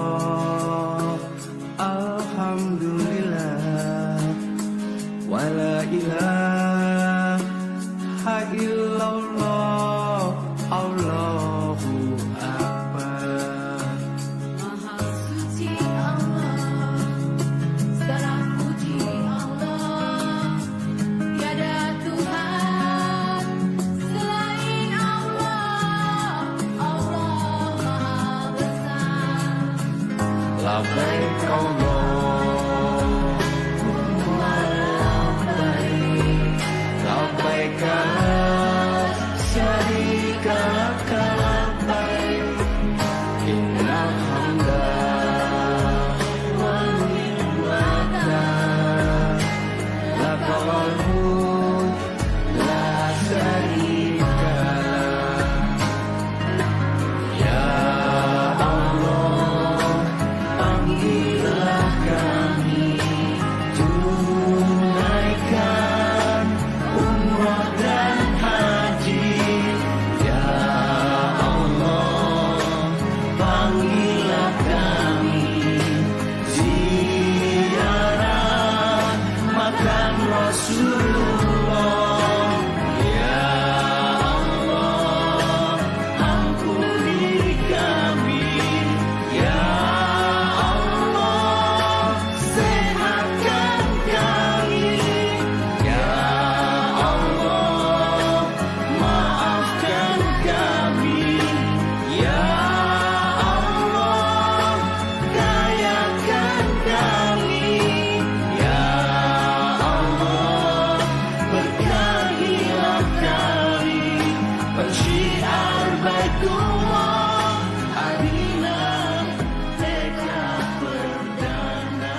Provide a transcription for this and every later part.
illallah, alhamdulillah, wala ilaha illallah, Allahu Akbar. Maha suci Allah, segala puji Allah, tiada Tuhan selain Allah, Allah Maha Besar. Labbaik Allahumma labbaik, labbaik la syarika laka labbaik, innal hamda wan ni'mata laka wal mulk la syarika lak. Ya Allah, panggillah kami, tunaikan umrah dan haji. Ya Allah, panggillah kami, ziarah makam Rasulullah. Ya Allah, ampuni kami. Ya Allah, sehatkan kami. Ya Allah, maafkan kami. Ya Allah, kayakan kami. Ya Allah, berkahilah kami. Pensyiar Baitullah, harilah tekad perdana.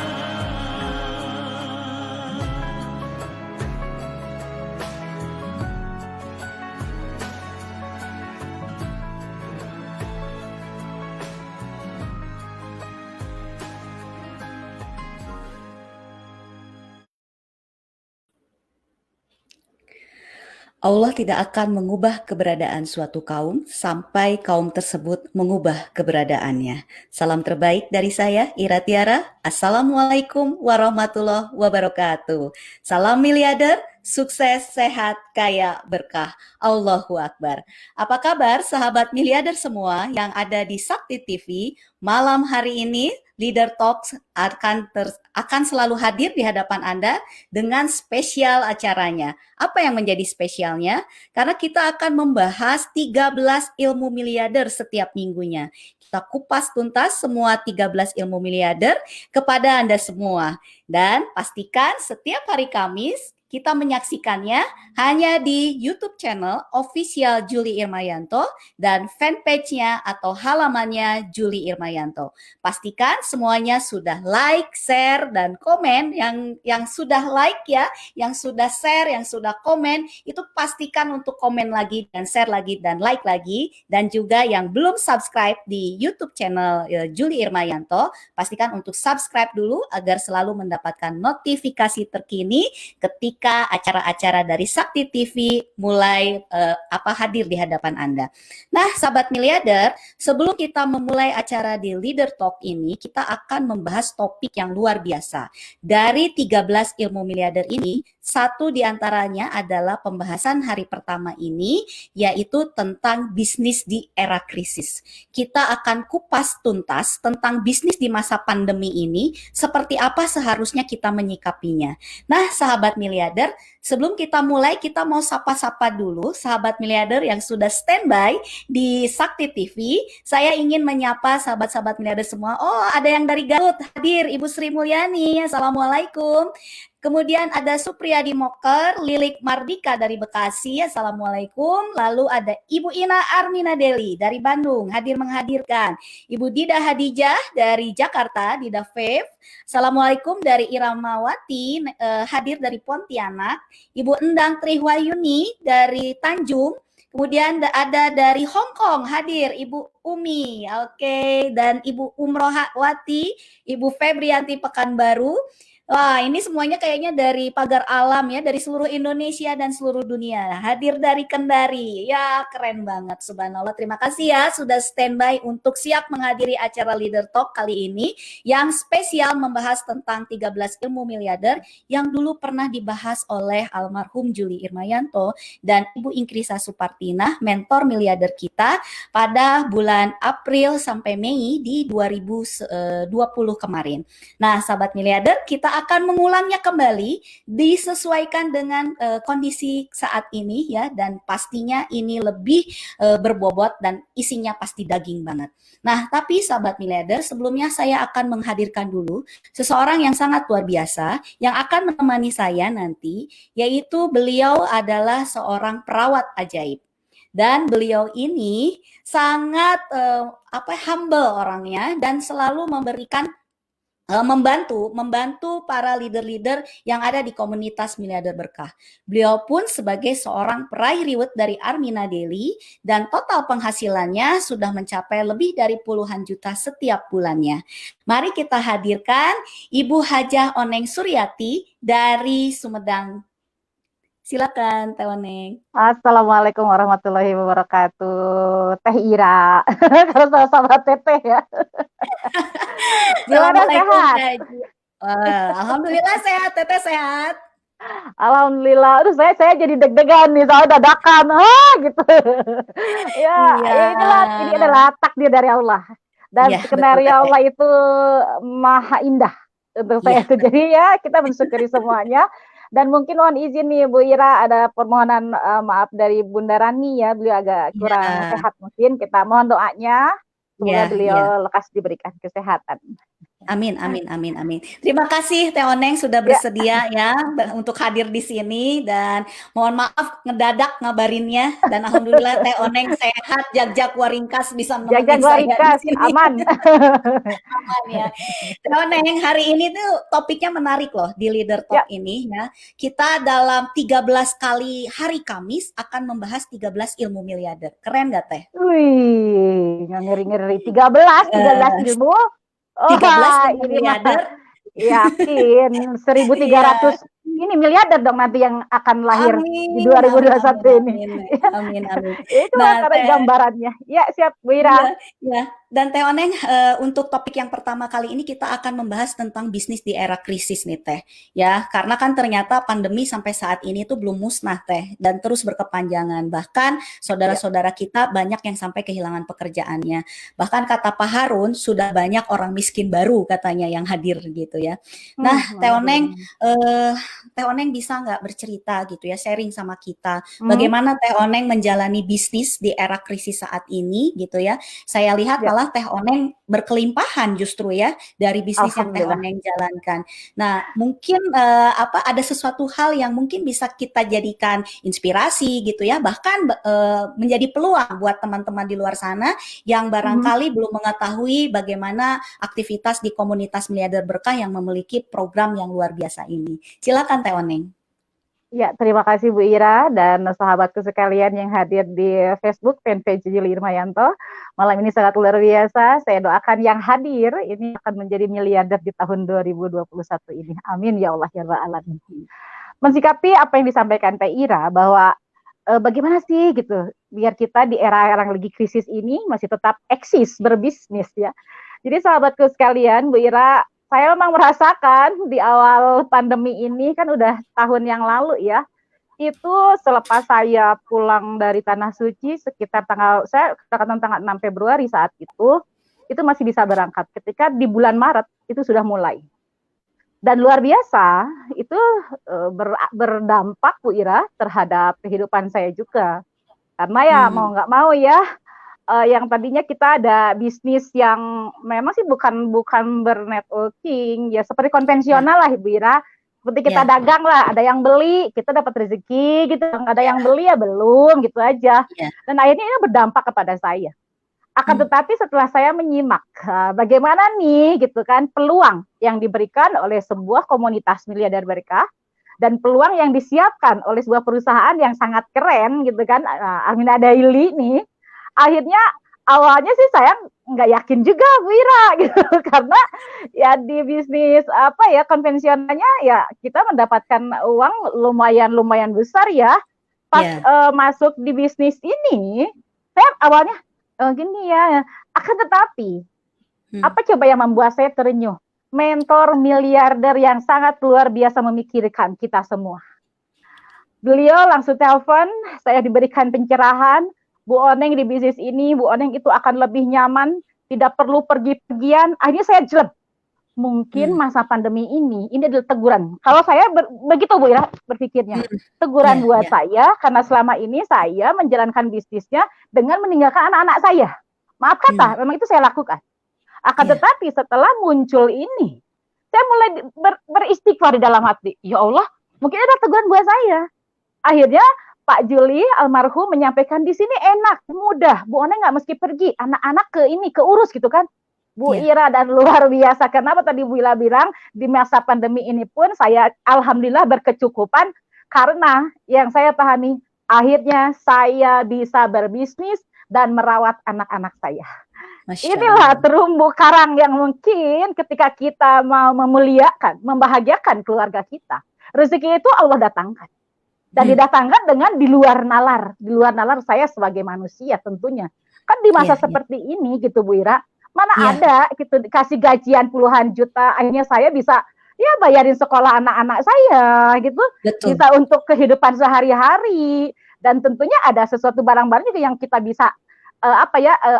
Allah tidak akan mengubah keberadaan suatu kaum sampai kaum tersebut mengubah keberadaannya. Salam terbaik dari saya, Ira Tiara. Assalamualaikum warahmatullahi wabarakatuh. Salam miliarder, sukses, sehat, kaya, berkah. Allahu Akbar. Apa kabar sahabat miliarder semua yang ada di Sakti TV? Malam hari ini Leader Talks akan selalu hadir di hadapan Anda dengan spesial acaranya. Apa yang menjadi spesialnya? Karena kita akan membahas 13 ilmu miliarder setiap minggunya. Kita kupas tuntas semua 13 ilmu miliarder kepada Anda semua. Dan pastikan setiap hari Kamis kita menyaksikannya hanya di YouTube channel official Juli Irmayanto dan fanpage-nya atau halamannya Juli Irmayanto. Pastikan semuanya sudah like, share, dan komen. Yang sudah like ya, yang sudah share, yang sudah komen, itu pastikan untuk komen lagi dan share lagi dan like lagi. Dan juga yang belum subscribe di YouTube channel Juli Irmayanto, pastikan untuk subscribe dulu agar selalu mendapatkan notifikasi terkini ketika acara-acara dari Sakti TV mulai hadir di hadapan Anda. Nah, sahabat miliarder, sebelum kita memulai acara di Leader Talk ini, kita akan membahas topik yang luar biasa. Dari 13 ilmu miliarder ini, satu diantaranya adalah pembahasan hari pertama ini, yaitu tentang bisnis di era krisis. Kita akan kupas tuntas tentang bisnis di masa pandemi ini, seperti apa seharusnya kita menyikapinya. Nah, sahabat miliarder, sebelum kita mulai, kita mau sapa-sapa dulu sahabat miliarder yang sudah standby di Sakti TV. Saya ingin menyapa sahabat-sahabat miliarder semua. Oh, ada yang dari Garut hadir, Ibu Sri Mulyani. Assalamualaikum. Kemudian ada Supriyadi Moker, Lilik Mardika dari Bekasi. Assalamualaikum. Lalu ada Ibu Ina Armina Deli dari Bandung, hadir menghadirkan. Ibu Dida Hadijah dari Jakarta, Dida Fev. Assalamualaikum dari Iramawati, hadir dari Pontianak. Ibu Endang Trihwayuni dari Tanjung. Kemudian ada dari Hong Kong hadir Ibu Umi, oke, dan Ibu Umrohawati, Ibu Febrianti Pekanbaru. Wah, ini semuanya kayaknya dari pagar alam ya, dari seluruh Indonesia dan seluruh dunia. Hadir dari Kendari. Ya, keren banget. Subhanallah. Terima kasih ya sudah standby untuk siap menghadiri acara Leader Talk kali ini yang spesial membahas tentang 13 ilmu miliarder yang dulu pernah dibahas oleh almarhum Juli Irmayanto dan Ibu Inkrisa Supartina, mentor miliarder kita pada bulan April sampai Mei di 2020 kemarin. Nah, sahabat miliarder, kita akan mengulangnya kembali disesuaikan dengan kondisi saat ini ya, dan pastinya ini lebih berbobot dan isinya pasti daging banget. Nah, tapi sahabat miliarder, sebelumnya saya akan menghadirkan dulu seseorang yang sangat luar biasa yang akan menemani saya nanti, yaitu beliau adalah seorang perawat ajaib. Dan beliau ini sangat humble orangnya dan selalu memberikan membantu para leader-leader yang ada di komunitas miliarder berkah. Beliau pun sebagai seorang peraih reward dari Armina Daily dan total penghasilannya sudah mencapai lebih dari puluhan juta setiap bulannya. Mari kita hadirkan Ibu Hajah Oneng Suryati dari Sumedang. Silakan Teh Oneng. Assalamualaikum warahmatullahi wabarakatuh. Teh Ira. Kalau sama-sama Teteh ya. Gimana Assalamualaikum sehat? Teh Haji. Wah, alhamdulillah sehat, Teteh sehat. Alhamdulillah. Aduh saya jadi deg-degan nih soal dadakan. Gitu. Ya, Iya. ya inilah ini adalah takdir dari Allah. Dan Iya, betul skenario Teteh. Allah itu maha indah untuk saya. Iya, Jadi ya kita mensyukuri semuanya. Dan mungkin mohon izin nih Bu Ira, ada permohonan maaf dari Bunda Rani ya, beliau agak kurang iya, sehat mungkin. Kita mohon doanya semoga iya, beliau iya. lekas diberikan kesehatan. Amin, amin, amin, amin. Terima kasih Teh Oneng sudah Ya, bersedia ya untuk hadir di sini dan mohon maaf ngedadak ngabarinnya dan alhamdulillah Teh Oneng sehat, jag-jag waringkas bisa jaga menemani saya di Ringkas sini. aman. Aman ya. Teh Oneng, hari ini tuh topiknya menarik loh di Leader Ya, Talk ini ya. Kita dalam 13 kali hari Kamis akan membahas 13 ilmu miliarder. Keren gak Teh? wih, ngeri-ngeri 13 Eh, ilmu. 13 Wah, ilmu ini mah miliarder. yakin 1.300 Iya. ini miliarder dong nanti yang akan lahir di Amin, amin, 2021 amin, ini. amin, amin, amin. Itu Nah, karena Teh, gambarannya. Ya, siap Bu Ira. iya, iya. Dan Teh Oneng, untuk topik yang pertama kali ini kita akan membahas tentang bisnis di era krisis nih Teh. Ya, karena kan ternyata pandemi sampai saat ini tuh belum musnah Teh dan terus berkepanjangan. Bahkan Ya. saudara-saudara kita banyak yang sampai kehilangan pekerjaannya. Bahkan kata Pak Harun sudah banyak orang miskin baru katanya yang hadir gitu ya. Nah, Teh Oneng, eh, Teh Oneng bisa nggak bercerita gitu ya, sharing sama kita Hmm, bagaimana Teh Oneng menjalani bisnis di era krisis saat ini gitu ya. Saya lihat ya, malah Teh Oneng berkelimpahan justru ya dari bisnis yang Teh alhamdulillah. Oneng jalankan. Nah, mungkin ada sesuatu hal yang mungkin bisa kita jadikan inspirasi gitu ya, bahkan menjadi peluang buat teman-teman di luar sana yang Hmm. barangkali belum mengetahui bagaimana aktivitas di komunitas miliarder berkah yang memiliki program yang luar biasa ini. Silakan Teh Oneng. Ya, terima kasih Bu Ira dan sahabatku sekalian yang hadir di Facebook fanpage Juli Irmayanto. Malam ini sangat luar biasa. Saya doakan yang hadir ini akan menjadi miliarder di tahun 2021 ini. Amin ya Allah ya Rabbal alamin. Mensikapi apa yang disampaikan Teh Ira bahwa bagaimana sih gitu biar kita di era yang lagi krisis ini masih tetap eksis berbisnis ya. Jadi sahabatku sekalian, Bu Ira, saya memang merasakan di awal pandemi ini kan udah tahun yang lalu ya. Itu selepas saya pulang dari Tanah Suci sekitar saya katakan tanggal 6 Februari saat itu masih bisa berangkat. Ketika di bulan Maret itu sudah mulai. Dan luar biasa, itu berdampak Bu Ira terhadap kehidupan saya juga. Karena ya mau nggak mau ya, yang tadinya kita ada bisnis yang memang sih bukan bernetworking, ya seperti konvensional lah Ibu Ira. Seperti kita Ya, dagang lah, ada yang beli, kita dapat rezeki gitu, ada ya, yang beli ya belum gitu aja. ya. Dan akhirnya ini berdampak kepada saya. Akan tetapi setelah saya menyimak bagaimana nih gitu kan peluang yang diberikan oleh sebuah komunitas miliarder berkah dan peluang yang disiapkan oleh sebuah perusahaan yang sangat keren gitu kan, Armina Daily nih, akhirnya awalnya sih saya nggak yakin juga Bu Ira gitu karena ya di bisnis apa ya konvensionalnya ya kita mendapatkan uang lumayan besar ya pas Ya. masuk di bisnis ini saya awalnya gini ya akan tetapi apa coba yang membuat saya terenyuh mentor miliarder yang sangat luar biasa memikirkan kita semua. Beliau langsung telepon, saya diberikan pencerahan, Bu Oneng di bisnis ini, Bu Oneng itu akan lebih nyaman, tidak perlu pergi-pergian. Akhirnya saya jelek. Mungkin masa pandemi ini adalah teguran. Kalau saya begitu Bu Ira berpikirnya. Teguran buat saya, karena selama ini saya menjalankan bisnisnya dengan meninggalkan anak-anak saya. Maaf kata, memang itu saya lakukan. Akan tetapi setelah muncul ini, saya mulai beristighfar di dalam hati. Ya Allah, mungkin ada teguran buat saya. Akhirnya Pak Juli almarhum menyampaikan di sini enak, mudah. Bu Oneng nggak mesti pergi, anak-anak keurus gitu kan. Bu Ira dan luar biasa. Kenapa tadi Bu Ira bilang di masa pandemi ini pun saya alhamdulillah berkecukupan karena yang saya pahami akhirnya saya bisa berbisnis dan merawat anak-anak saya. Inilah terumbu karang yang mungkin ketika kita mau memuliakan, membahagiakan keluarga kita, rezeki itu Allah datangkan. Dan didatangkan dengan di luar nalar saya sebagai manusia tentunya. Kan di masa seperti ini gitu Bu Ira, mana ada gitu dikasih gajian puluhan juta, akhirnya saya bisa ya bayarin sekolah anak-anak saya gitu. Betul. Bisa untuk kehidupan sehari-hari dan tentunya ada sesuatu barang-barang juga yang kita bisa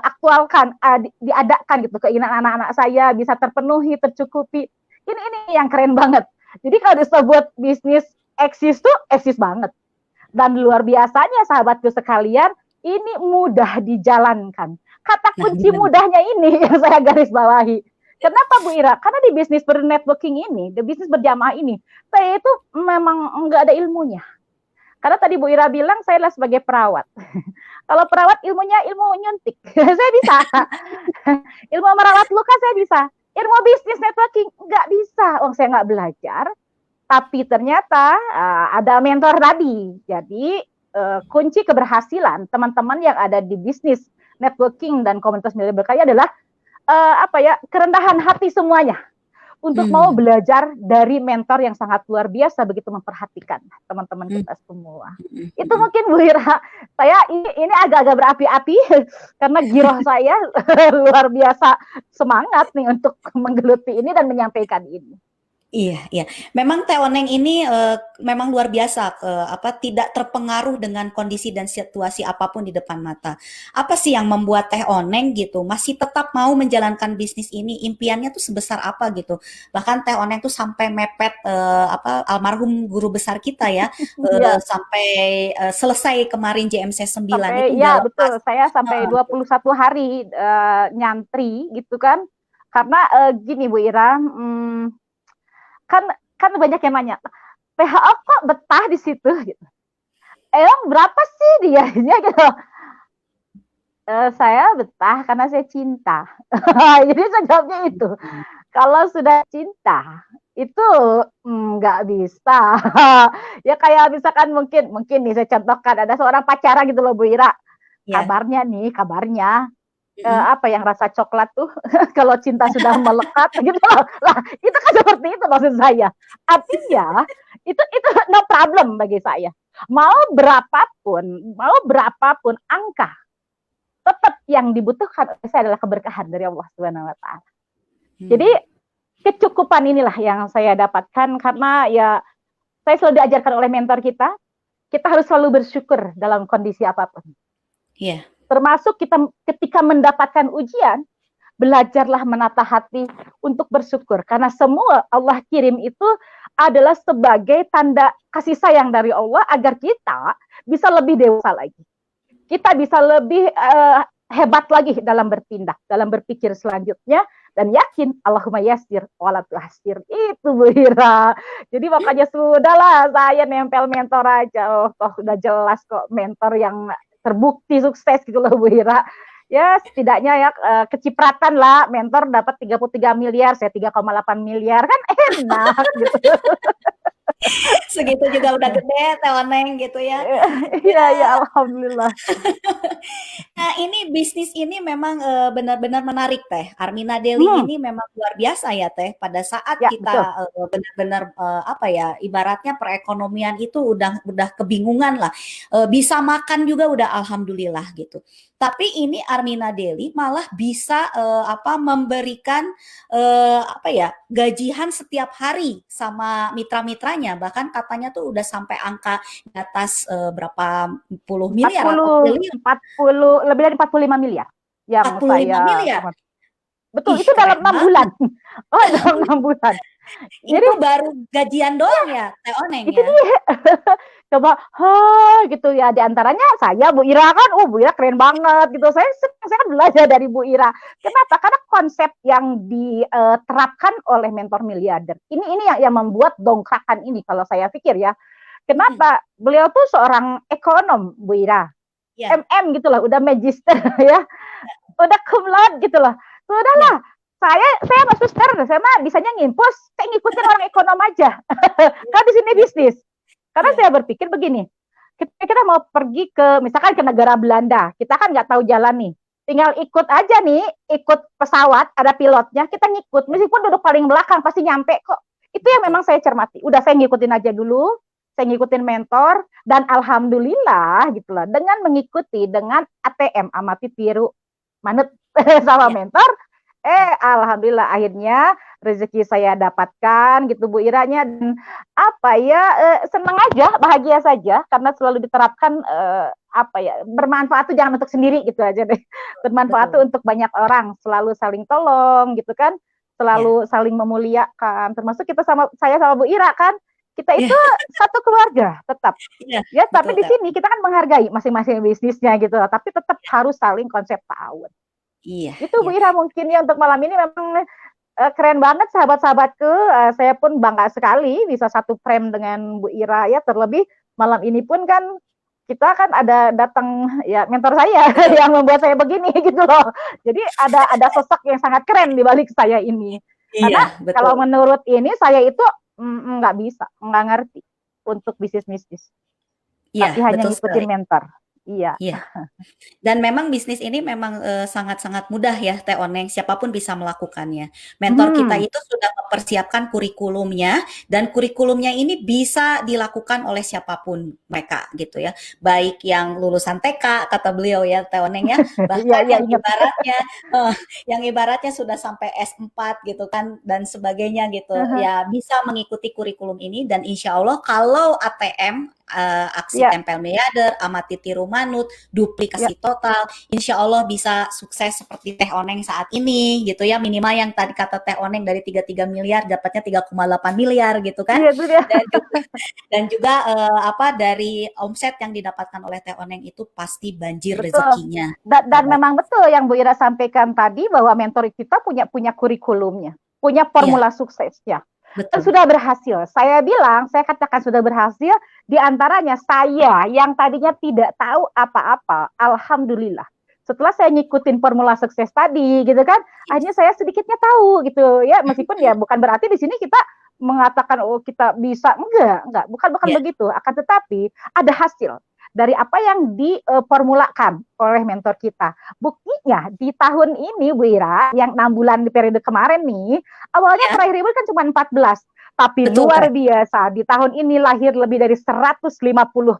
aktualkan, diadakan gitu keinginan anak-anak saya bisa terpenuhi, tercukupi. Ini yang keren banget. Jadi kalau disebut bisnis eksis tuh eksis banget. Dan luar biasanya sahabatku sekalian, ini mudah dijalankan. Kata kunci mudahnya ini yang saya garis bawahi. Kenapa Bu Ira? Karena di bisnis bernetworking ini, di bisnis berjamaah ini, saya itu memang enggak ada ilmunya. Karena tadi Bu Ira bilang saya adalah sebagai perawat. Kalau perawat ilmunya ilmu nyuntik, saya bisa. Ilmu merawat luka saya bisa. Ilmu bisnis networking enggak bisa. Saya enggak belajar. Tapi ternyata ada mentor tadi. Jadi kunci keberhasilan teman-teman yang ada di bisnis networking dan komunitas miliar berkaya adalah kerendahan hati semuanya untuk mau belajar dari mentor yang sangat luar biasa begitu memperhatikan teman-teman kita semua. Itu mungkin Bu Ira. Saya ini agak-agak berapi-api karena giroh saya luar biasa semangat nih untuk menggeluti ini dan menyampaikan ini. Iya. Memang Teh Oneng ini memang luar biasa, tidak terpengaruh dengan kondisi dan situasi apapun di depan mata. Apa sih yang membuat Teh Oneng gitu masih tetap mau menjalankan bisnis ini? Impiannya tuh sebesar apa gitu? Bahkan Teh Oneng tuh sampai mepet almarhum guru besar kita ya, sampai selesai kemarin JMC 9 itu. Ya betul, saya sampai 21 hari nyantri gitu kan. Karena gini Bu Ira, kan banyak yang nanya, PHO kok betah di situ gitu. Emang berapa sih dianya gitu. Saya betah karena saya cinta. Jadi saya jawabnya itu. Kalau sudah cinta itu nggak bisa. Ya kayak misalkan mungkin nih saya contohkan ada seorang pacaran gitu loh Bu Ira. Kabarnya yang rasa coklat tuh kalau cinta sudah melekat gitu loh. Lah, itu kan seperti itu maksud saya. Artinya itu no problem bagi saya. Mau berapapun angka, tetap yang dibutuhkan saya adalah keberkahan dari Allah Subhanahu wa taala. Jadi kecukupan inilah yang saya dapatkan karena ya saya selalu diajarkan oleh mentor kita harus selalu bersyukur dalam kondisi apapun. Iya. Termasuk kita ketika mendapatkan ujian, belajarlah menata hati untuk bersyukur. Karena semua Allah kirim itu adalah sebagai tanda kasih sayang dari Allah agar kita bisa lebih dewasa lagi. Kita bisa lebih hebat lagi dalam bertindak, dalam berpikir selanjutnya. Dan yakin Allahumma yassir wala tuhassir. Itu Bu Ira. Jadi makanya sudahlah saya nempel mentor aja. Udah jelas kok mentor yang terbukti sukses gitu loh Bu Ira. Ya setidaknya ya kecipratan lah mentor dapat 33 miliar, saya 3,8 miliar kan enak gitu. Segitu juga udah gede Teh Oneng gitu ya. Iya, ya, alhamdulillah. Nah, ini bisnis ini memang, benar-benar menarik Teh. Armina Deli Hmm, ini memang luar biasa ya Teh, pada saat ya, betul. kita, benar-benar, apa ya, ibaratnya perekonomian itu udah kebingungan lah, bisa makan juga udah alhamdulillah gitu. Tapi ini Armina Deli malah bisa, apa, memberikan, apa ya, gajian setiap hari sama mitra-mitranya, bahkan katanya tuh udah sampai angka di atas, berapa puluh miliar atau 40, triliun. 40, lebih dari 45 miliar yang 45 saya miliar? terima. Betul, Ih, itu dalam keren 6 banget. bulan. Oh, dalam 6 bulan. Jadi Itu baru gajian doang ya, Teh Oneng itu ya? dia. Coba, gitu ya. Di antaranya saya, Bu Ira kan, Bu Ira keren banget gitu. Saya kan belajar dari Bu Ira. Kenapa? Karena konsep yang diterapkan oleh mentor miliarder. Ini yang membuat dongkrakan ini kalau saya pikir ya. Mhm, Kenapa? Beliau tuh seorang ekonom, Bu Ira. iya, Gitu lah, udah magister ya, udah cum laude gitu loh. iya, Sudahlah, saya mah suster, saya mah bisanya ngimpus, saya ngikutin orang ekonom aja. iya, Kan di sini iya, bisnis. Karena iya, saya berpikir begini, kita mau pergi ke misalkan ke negara Belanda, kita kan nggak tahu jalan nih. Tinggal ikut aja nih, ikut pesawat, ada pilotnya, kita ngikut. iya, Meskipun duduk paling belakang, pasti nyampe kok. Itu yang betul. memang saya cermati. Udah saya ngikutin aja dulu, saya ngikutin mentor, dan alhamdulillah gitu lah. Dengan mengikuti, dengan ATM, amati tiru, manut sama Iya, mentor, iya, alhamdulillah akhirnya rezeki saya dapatkan gitu Bu Iranya, dan apa ya, senang aja, bahagia saja karena selalu diterapkan, apa ya, bermanfaat tuh jangan untuk sendiri gitu aja deh. Bermanfaat tuh betul. untuk banyak orang, selalu saling tolong gitu kan, Iya, selalu saling memuliakan, termasuk saya sama Bu Ira kan, kita iya, itu satu keluarga tetap. iya, Ya, tapi betul, di Teh. sini kita kan menghargai masing-masing bisnisnya gitu, tapi tetap harus saling konsep tahun. Iya, Itu iya, Bu Ira mungkin ya untuk malam ini memang keren banget sahabat-sahabatku. Saya pun bangga sekali bisa satu frame dengan Bu Ira ya. Terlebih malam ini pun kan kita kan ada datang ya mentor saya betul. yang membuat saya begini gitu loh. Jadi ada sosok yang sangat keren di balik saya ini. Iya, Karena betul. kalau menurut ini saya itu nggak bisa, nggak ngerti untuk bisnis-bisnis. Iya, Tapi hanya betul sekali. ngikutin mentor. Iya. Iya. Dan memang bisnis ini memang, sangat-sangat mudah ya Teh Oneng, siapapun bisa melakukannya. Mentor kita Hmm, itu sudah mempersiapkan kurikulumnya dan kurikulumnya ini bisa dilakukan oleh siapapun mereka gitu ya. Baik yang lulusan TK kata beliau ya Teh Oneng ya, iya bahkan iya ingat. eh, yang ibaratnya sudah sampai S4 gitu kan dan sebagainya gitu. Ya bisa mengikuti kurikulum ini dan insya Allah kalau ATM, aksi Iya, tempel meader, amati tiru manut, iya. duplikasi total, insya Allah bisa sukses seperti Teh Oneng saat ini gitu ya, minimal yang tadi kata Teh Oneng dari 33 miliar dapatnya 3,8 miliar gitu kan, Iya itu dia. dan juga, dan juga apa dari omset yang didapatkan oleh Teh Oneng itu pasti banjir Betul. rezekinya. Dan memang betul yang Bu Ira sampaikan tadi bahwa mentor kita punya punya kurikulumnya, punya Iya, formula suksesnya. Dan betul. sudah berhasil. Saya katakan sudah berhasil, di antaranya saya yang tadinya tidak tahu apa-apa, alhamdulillah. Setelah saya ngikutin formula sukses tadi gitu kan, akhirnya saya sedikitnya tahu gitu ya, meskipun ya bukan berarti di sini kita mengatakan oh kita bisa, enggak, bukan Iya, begitu. Akan tetapi ada hasil dari apa yang diformulakan oleh mentor kita. Buktinya di tahun ini Bu Ira, yang 6 bulan di periode kemarin nih, awalnya iya, peraih reward kan cuma 14, tapi betul luar Teh. biasa. Di tahun ini lahir lebih dari 150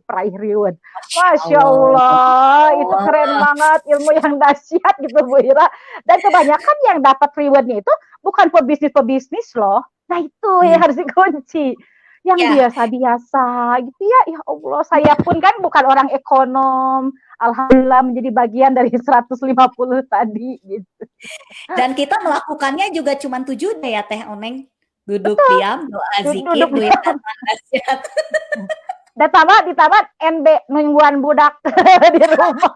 peraih reward. Masya Masya Allah. Allah, itu keren banget ilmu yang dahsyat gitu Bu Ira. Dan kebanyakan yang dapat rewardnya itu bukan pebisnis-pebisnis loh. Nah itu yang Iya, harus dikunci. Yang iya. biasa-biasa gitu ya. Ya Allah, saya pun kan bukan orang ekonom. Alhamdulillah menjadi bagian dari 150 tadi gitu. Dan kita melakukannya juga cuma tujuannya ya Teh Oneng, duduk diam, doa zikir, Duduk duit datang dahsyat. dan ditambah NB nungguan budak di rumah.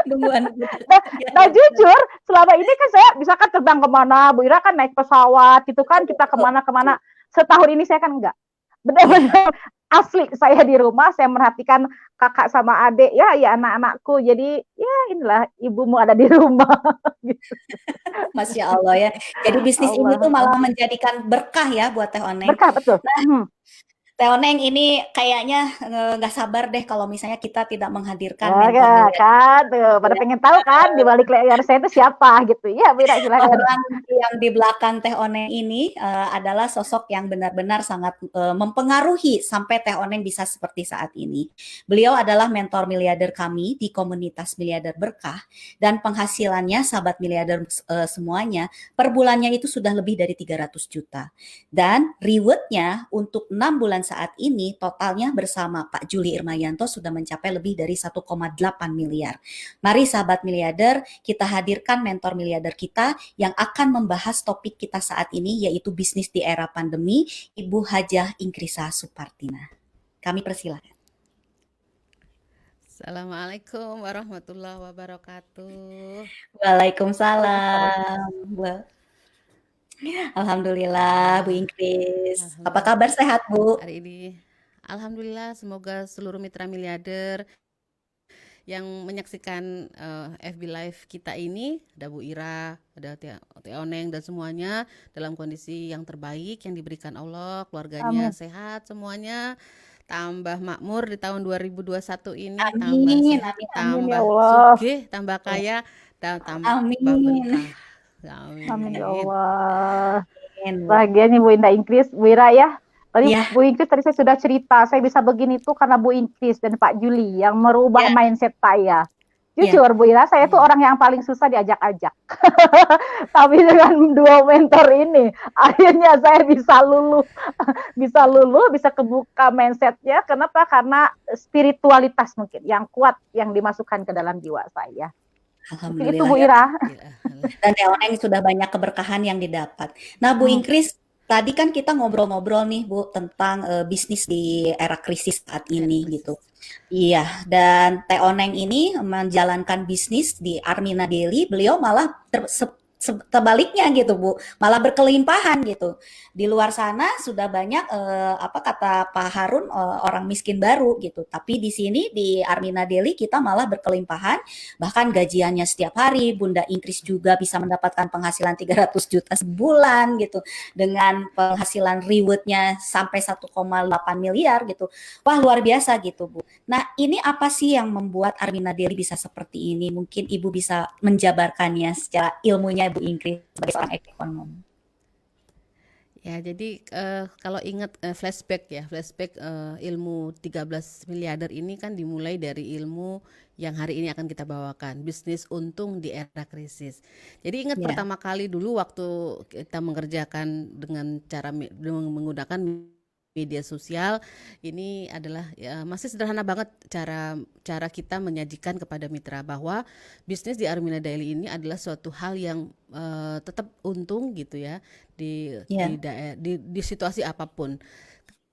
Nungguan Nah, ya, nah ya, betul. jujur selama ini kan saya bisa kan terbang kemana, Bu Ira kan naik pesawat gitu kan, kita Betul. kemana-kemana. Setahun ini saya kan enggak. Iya, Benar-benar asli saya di rumah, saya merhatikan kakak sama adik, ya anak-anakku. Jadi ya inilah ibumu ada di rumah. Gitu. Masya Allah ya. Jadi bisnis ini tuh Allah, malah menjadikan berkah ya buat Teh Oneng. berkah betul. Teh Oneng ini kayaknya nggak sabar deh kalau misalnya kita tidak menghadirkan Ya, mentor kan, tuh, pada pengen tahu kan di balik layar saya itu siapa gitu. Ya, Mira silakan. orang yang di belakang Teh Oneng ini adalah sosok yang benar-benar sangat mempengaruhi sampai Teh Oneng bisa seperti saat ini. Beliau adalah mentor miliarder kami di komunitas Miliarder Berkah dan penghasilannya sahabat miliarder semuanya per bulannya itu sudah lebih dari 300 juta. Dan rewardnya untuk 6 bulan saat ini totalnya bersama Pak Juli Irmayanto sudah mencapai lebih dari 1,8 miliar. Mari sahabat miliarder, kita hadirkan mentor miliarder kita yang akan membahas topik kita saat ini yaitu bisnis di era pandemi, Ibu Hajah Inkrisa Supartina. Kami persilakan. Assalamualaikum warahmatullahi wabarakatuh. Waalaikumsalam. Alhamdulillah Bu Inggris. Apa kabar, sehat Bu? Hari ini alhamdulillah, semoga seluruh mitra miliarder yang menyaksikan FB Live kita ini, ada Bu Ira, ada Teh Oneng dan semuanya dalam kondisi yang terbaik yang diberikan Allah, keluarganya sehat semuanya, tambah makmur di tahun 2021 ini, Amin, tambah ya Allah. sugih, tambah kaya, dan tambah Amin. berkah. Amin ya Allah. Amin. Bahagianya Bu Indah Inggris, Bu Ira ya. Tadi Ya. Bu Inggris tadi saya sudah cerita, saya bisa begini tuh karena Bu Inggris dan Pak Juli yang merubah mindset saya. Jujur Bu Ira, saya tuh orang yang paling susah diajak-ajak. Tapi dengan dua mentor ini, akhirnya saya bisa luluh, bisa kebuka mindsetnya. Kenapa? Karena spiritualitas mungkin yang kuat yang dimasukkan ke dalam jiwa saya. Alhamdulillah. Itu Bu Ira. Dan Teh Oneng sudah banyak keberkahan yang didapat. Nah Bu Inggris, tadi kan kita ngobrol-ngobrol nih Bu tentang bisnis di era krisis saat ini gitu. Iya, dan Teh Oneng ini menjalankan bisnis di Armina Daily, beliau malah terbaliknya gitu Bu, malah berkelimpahan gitu. Di luar sana sudah banyak apa kata Pak Harun orang miskin baru gitu. Tapi di sini di Armina Daily kita malah berkelimpahan, bahkan gajiannya setiap hari. Bunda Inggris juga bisa mendapatkan penghasilan 300 juta sebulan gitu, dengan penghasilan rewardnya sampai 1,8 miliar gitu. Wah luar biasa gitu Bu. Nah ini apa sih yang membuat Armina Daily bisa seperti ini? Mungkin Ibu bisa menjabarkannya secara ilmunya Bu Inggris sebagai seorang ekonom. Ya, jadi kalau ingat flashback ilmu 13 miliarder ini kan dimulai dari ilmu yang hari ini akan kita bawakan, bisnis untung di era krisis. Jadi ingat pertama kali dulu waktu kita mengerjakan dengan cara menggunakan media sosial, ini adalah masih sederhana banget cara kita menyajikan kepada mitra bahwa bisnis di Armina Daily ini adalah suatu hal yang tetap untung gitu ya di situasi apapun.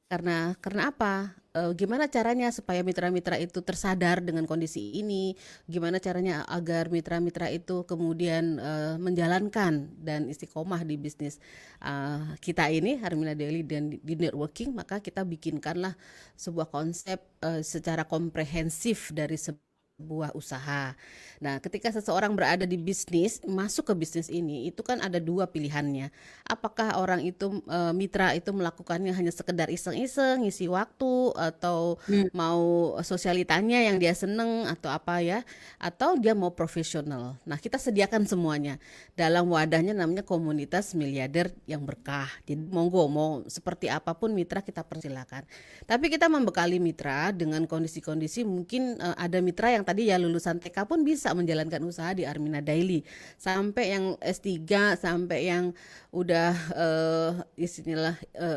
Karena apa? Gimana caranya supaya mitra-mitra itu tersadar dengan kondisi ini? Gimana caranya agar mitra-mitra itu kemudian menjalankan dan istiqomah di bisnis kita ini, Armina Daily dan di networking? Maka kita bikinkanlah sebuah konsep secara komprehensif dari sebuah usaha. Nah, ketika seseorang berada di bisnis, masuk ke bisnis ini, itu kan ada dua pilihannya. Apakah orang itu mitra itu melakukannya hanya sekedar iseng-iseng, ngisi waktu, atau mau sosialitanya yang dia seneng atau apa ya, atau dia mau profesional. Nah, kita sediakan semuanya dalam wadahnya namanya komunitas miliarder yang berkah. Jadi monggo mau seperti apapun mitra kita persilakan. Tapi kita membekali mitra dengan kondisi-kondisi mungkin ada mitra yang tadi ya lulusan TK pun bisa menjalankan usaha di Armina Daily, sampai yang S3, sampai yang udah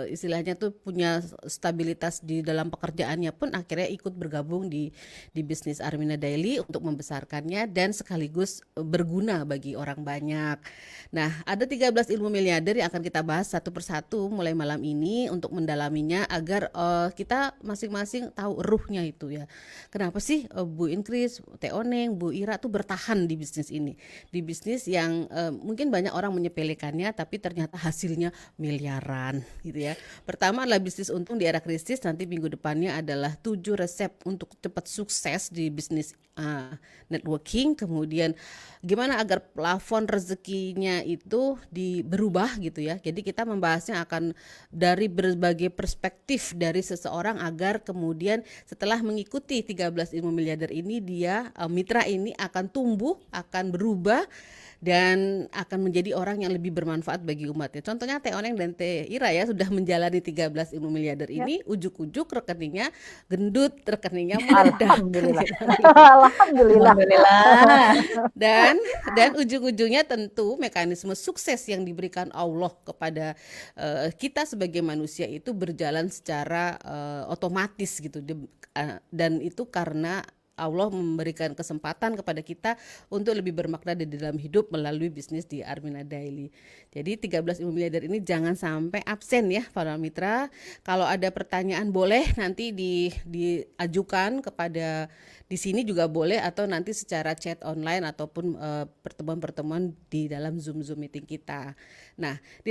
istilahnya tuh punya stabilitas di dalam pekerjaannya pun akhirnya ikut bergabung di bisnis Armina Daily untuk membesarkannya dan sekaligus berguna bagi orang banyak. Nah, ada 13 ilmu miliarder yang akan kita bahas satu persatu mulai malam ini untuk mendalaminya agar kita masing-masing tahu ruhnya itu ya. Kenapa sih Bu Inggris Kris, Teh Oneng, Bu Ira tuh bertahan di bisnis ini. Di bisnis yang mungkin banyak orang menyepelekannya tapi ternyata hasilnya miliaran gitu ya. Pertama adalah bisnis untung di era krisis, nanti minggu depannya adalah 7 resep untuk cepat sukses di bisnis networking. Kemudian gimana agar plafon rezekinya itu berubah gitu ya. Jadi kita membahasnya akan dari berbagai perspektif dari seseorang agar kemudian setelah mengikuti 13 ilmu miliarder ini dia mitra ini akan tumbuh, akan berubah dan akan menjadi orang yang lebih bermanfaat bagi umatnya. Contohnya Teh Oneng dan Teh Ira ya sudah menjalani 13 ilmu miliarder ini, ujuk-ujuk rekeningnya gendut, rekeningnya meledak. Alhamdulillah. Alhamdulillah. Alhamdulillah. Dan ujung-ujungnya tentu mekanisme sukses yang diberikan Allah kepada kita sebagai manusia itu berjalan secara otomatis gitu. Dan itu karena Allah memberikan kesempatan kepada kita untuk lebih bermakna di dalam hidup melalui bisnis di Armina Daily. Jadi 13 ilmu miliarder ini jangan sampai absen ya para mitra. Kalau ada pertanyaan boleh nanti diajukan kepada di sini juga boleh atau nanti secara chat online ataupun pertemuan-pertemuan di dalam Zoom meeting kita. Nah, di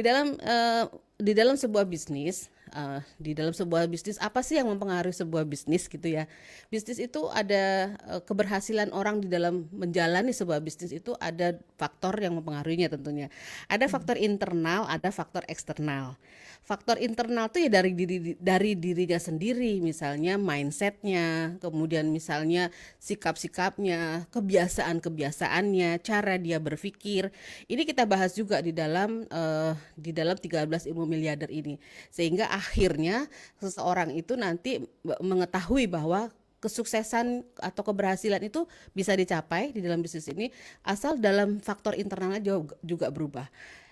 dalam sebuah bisnis apa sih yang mempengaruhi sebuah bisnis gitu ya. Bisnis itu ada keberhasilan orang di dalam menjalani sebuah bisnis itu ada faktor yang mempengaruhinya tentunya. Ada faktor internal, ada faktor eksternal. Faktor internal tuh ya dari dirinya sendiri, misalnya mindsetnya, kemudian misalnya sikap-sikapnya, kebiasaan-kebiasaannya, cara dia berpikir. Ini kita bahas juga di dalam 13 ilmu miliarder ini. Sehingga akhirnya seseorang itu nanti mengetahui bahwa kesuksesan atau keberhasilan itu bisa dicapai di dalam bisnis ini asal dalam faktor internalnya juga berubah.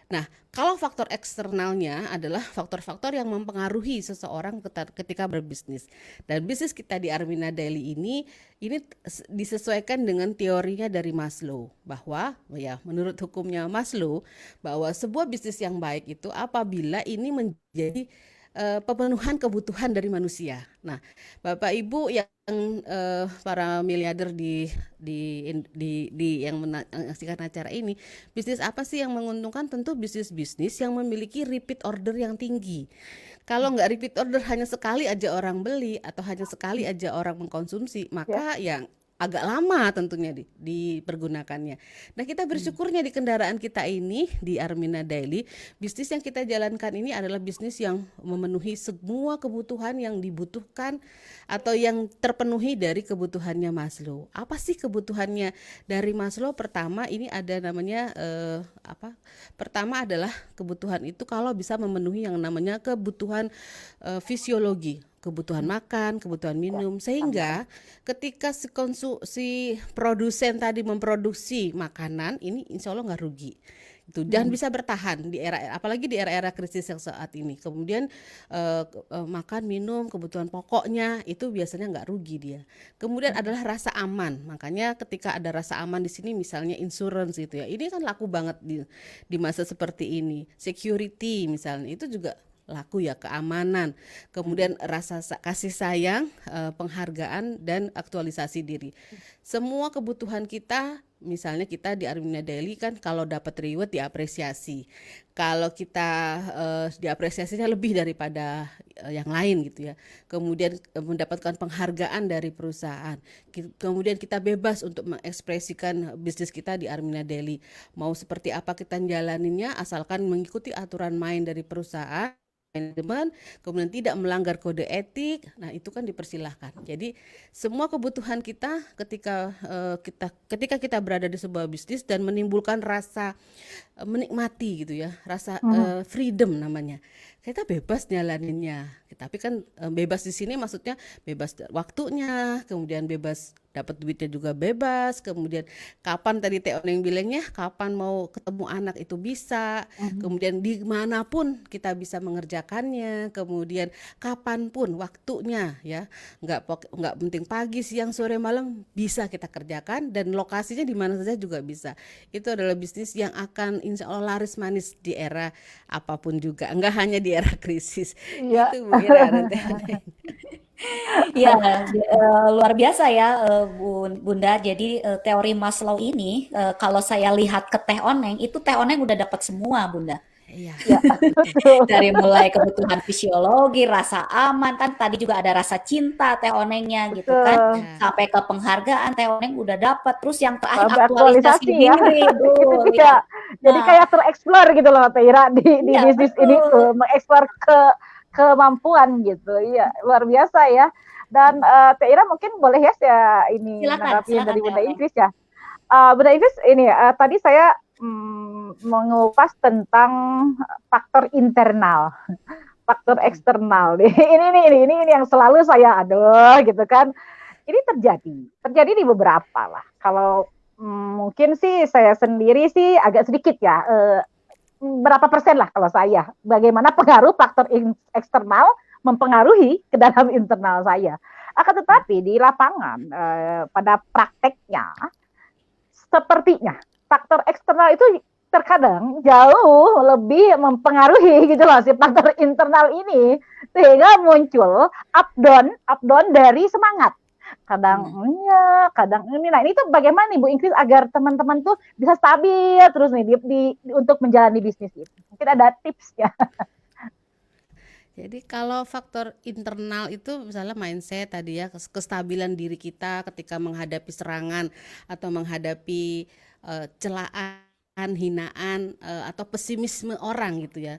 Nah, kalau faktor eksternalnya adalah faktor-faktor yang mempengaruhi seseorang ketika berbisnis. Dan bisnis kita di Armina Daily ini disesuaikan dengan teorinya dari Maslow, bahwa ya menurut hukumnya Maslow bahwa sebuah bisnis yang baik itu apabila ini menjadi pemenuhan kebutuhan dari manusia. Nah, Bapak Ibu yang para miliarder yang menyaksikan acara ini, bisnis apa sih yang menguntungkan? Tentu bisnis-bisnis yang memiliki repeat order yang tinggi. Kalau nggak repeat order hanya sekali aja orang beli atau hanya sekali aja orang mengkonsumsi, maka yang agak lama tentunya dipergunakannya. Nah, kita bersyukurnya di kendaraan kita ini di Armina Daily, bisnis yang kita jalankan ini adalah bisnis yang memenuhi semua kebutuhan yang dibutuhkan atau yang terpenuhi dari kebutuhannya Maslow. Apa sih kebutuhannya dari Maslow? Pertama ini ada namanya Pertama adalah kebutuhan itu kalau bisa memenuhi yang namanya kebutuhan fisiologi. Kebutuhan makan, kebutuhan minum, sehingga ketika si produsen tadi memproduksi makanan ini insya Allah nggak rugi itu dan bisa bertahan di apalagi di era krisis yang saat ini. Kemudian makan, minum, kebutuhan pokoknya itu biasanya nggak rugi dia. Kemudian adalah rasa aman, makanya ketika ada rasa aman di sini misalnya insurance gitu ya, ini kan laku banget di masa seperti ini. Security misalnya itu juga laku ya, keamanan, kemudian rasa kasih sayang, penghargaan dan aktualisasi diri. Semua kebutuhan kita, misalnya kita di Armina Daily kan kalau dapat reward diapresiasi. Kalau kita diapresiasinya lebih daripada yang lain gitu ya. Kemudian mendapatkan penghargaan dari perusahaan. Kemudian kita bebas untuk mengekspresikan bisnis kita di Armina Daily. Mau seperti apa kita jalaninnya asalkan mengikuti aturan main dari perusahaan, manajemen, kemudian tidak melanggar kode etik. Nah, itu kan dipersilahkan. Jadi semua kebutuhan kita ketika kita berada di sebuah bisnis dan menimbulkan rasa menikmati gitu ya, rasa freedom namanya. Kita bebas jalaninnya. Tapi kan bebas di sini maksudnya bebas waktunya, kemudian bebas dapat duitnya juga bebas, kemudian kapan tadi Teh Oneng bilangnya, kapan mau ketemu anak itu bisa, kemudian dimanapun kita bisa mengerjakannya, kemudian kapanpun waktunya ya, nggak penting pagi, siang, sore, malam bisa kita kerjakan dan lokasinya di mana saja juga bisa. Itu adalah bisnis yang akan insya Allah laris manis di era apapun juga, enggak hanya di era krisis. Iya. Itu Bu Ira dan Teh Oneng. Ya, luar biasa ya, Bunda. Jadi teori Maslow ini, kalau saya lihat ke teh oneng, itu teh oneng udah dapat semua, Bunda. Iya, Ya, betul. betul. Dari mulai kebutuhan fisiologi, rasa aman, kan tadi juga ada rasa cinta teh onengnya gitu kan, Betul. Ya, sampai ke penghargaan teh oneng udah dapat. Terus yang terakhir Sampai aktualisasi aktualisasi ya. diri, Itu betul ya. dia. Jadi Nah, kayak tereksplor gitu loh Teh Ira di iya bisnis ini betul. mengeksplor kemampuan gitu. Iya, luar biasa ya. Dan Teh Ira mungkin boleh ya saya ini Silakan, menanggapi yang silakan dari teh Bunda oneng. Inggris ya. Bunda Inggris ini tadi saya mengupas tentang faktor internal, faktor Mm-mm. eksternal. Ini yang selalu saya aduh gitu kan. Ini terjadi di beberapa lah. Kalau mungkin sih saya sendiri sih agak sedikit ya, berapa persen lah kalau saya. Bagaimana pengaruh faktor eksternal mempengaruhi ke dalam internal saya. Akan tetapi di lapangan pada prakteknya sepertinya faktor eksternal itu terkadang jauh lebih mempengaruhi gitu loh si faktor internal ini sehingga muncul up down dari semangat kadang Nah, ya kadang ini nah ini tuh bagaimana nih Bu Ingrid agar teman-teman tuh bisa stabil terus nih untuk menjalani bisnis ini mungkin ada tipsnya. jadi kalau faktor internal itu misalnya mindset tadi ya, kestabilan diri kita ketika menghadapi serangan atau menghadapi celaan, hinaan atau pesimisme orang gitu ya.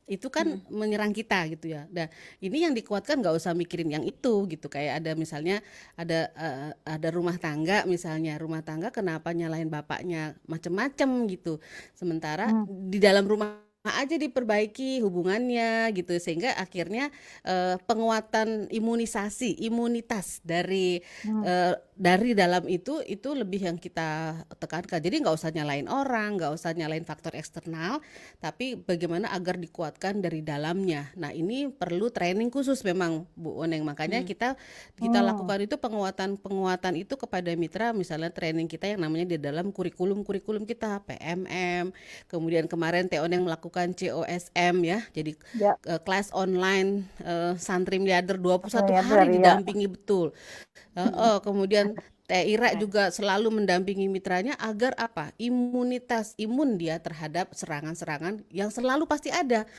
Itu kan mm, menyerang kita gitu ya. Nah, ini yang dikuatkan nggak usah mikirin yang itu gitu. Kayak ada misalnya ada rumah tangga misalnya, rumah tangga kenapa nyalahin bapaknya macem-macem gitu. Sementara Hmm, di dalam rumah aja diperbaiki hubungannya gitu sehingga akhirnya penguatan imunitas hmm, dari dalam itu lebih yang kita tekankan. Jadi nggak usah nyalain orang, nggak usah nyalain faktor eksternal, tapi bagaimana agar dikuatkan dari dalamnya. Nah, ini perlu training khusus memang Bu Oneng. Makanya mm, kita kita hmm, lakukan itu penguatan itu kepada mitra, misalnya training kita yang namanya di dalam kurikulum kita PMM. Kemudian kemarin Teh Oneng melakukan COSM ya. Jadi ya kelas online santri miliarder 21 hari dari ya. didampingi betul. Kemudian Teh Ira juga selalu mendampingi mitranya agar apa? Imun dia terhadap serangan-serangan yang selalu pasti ada.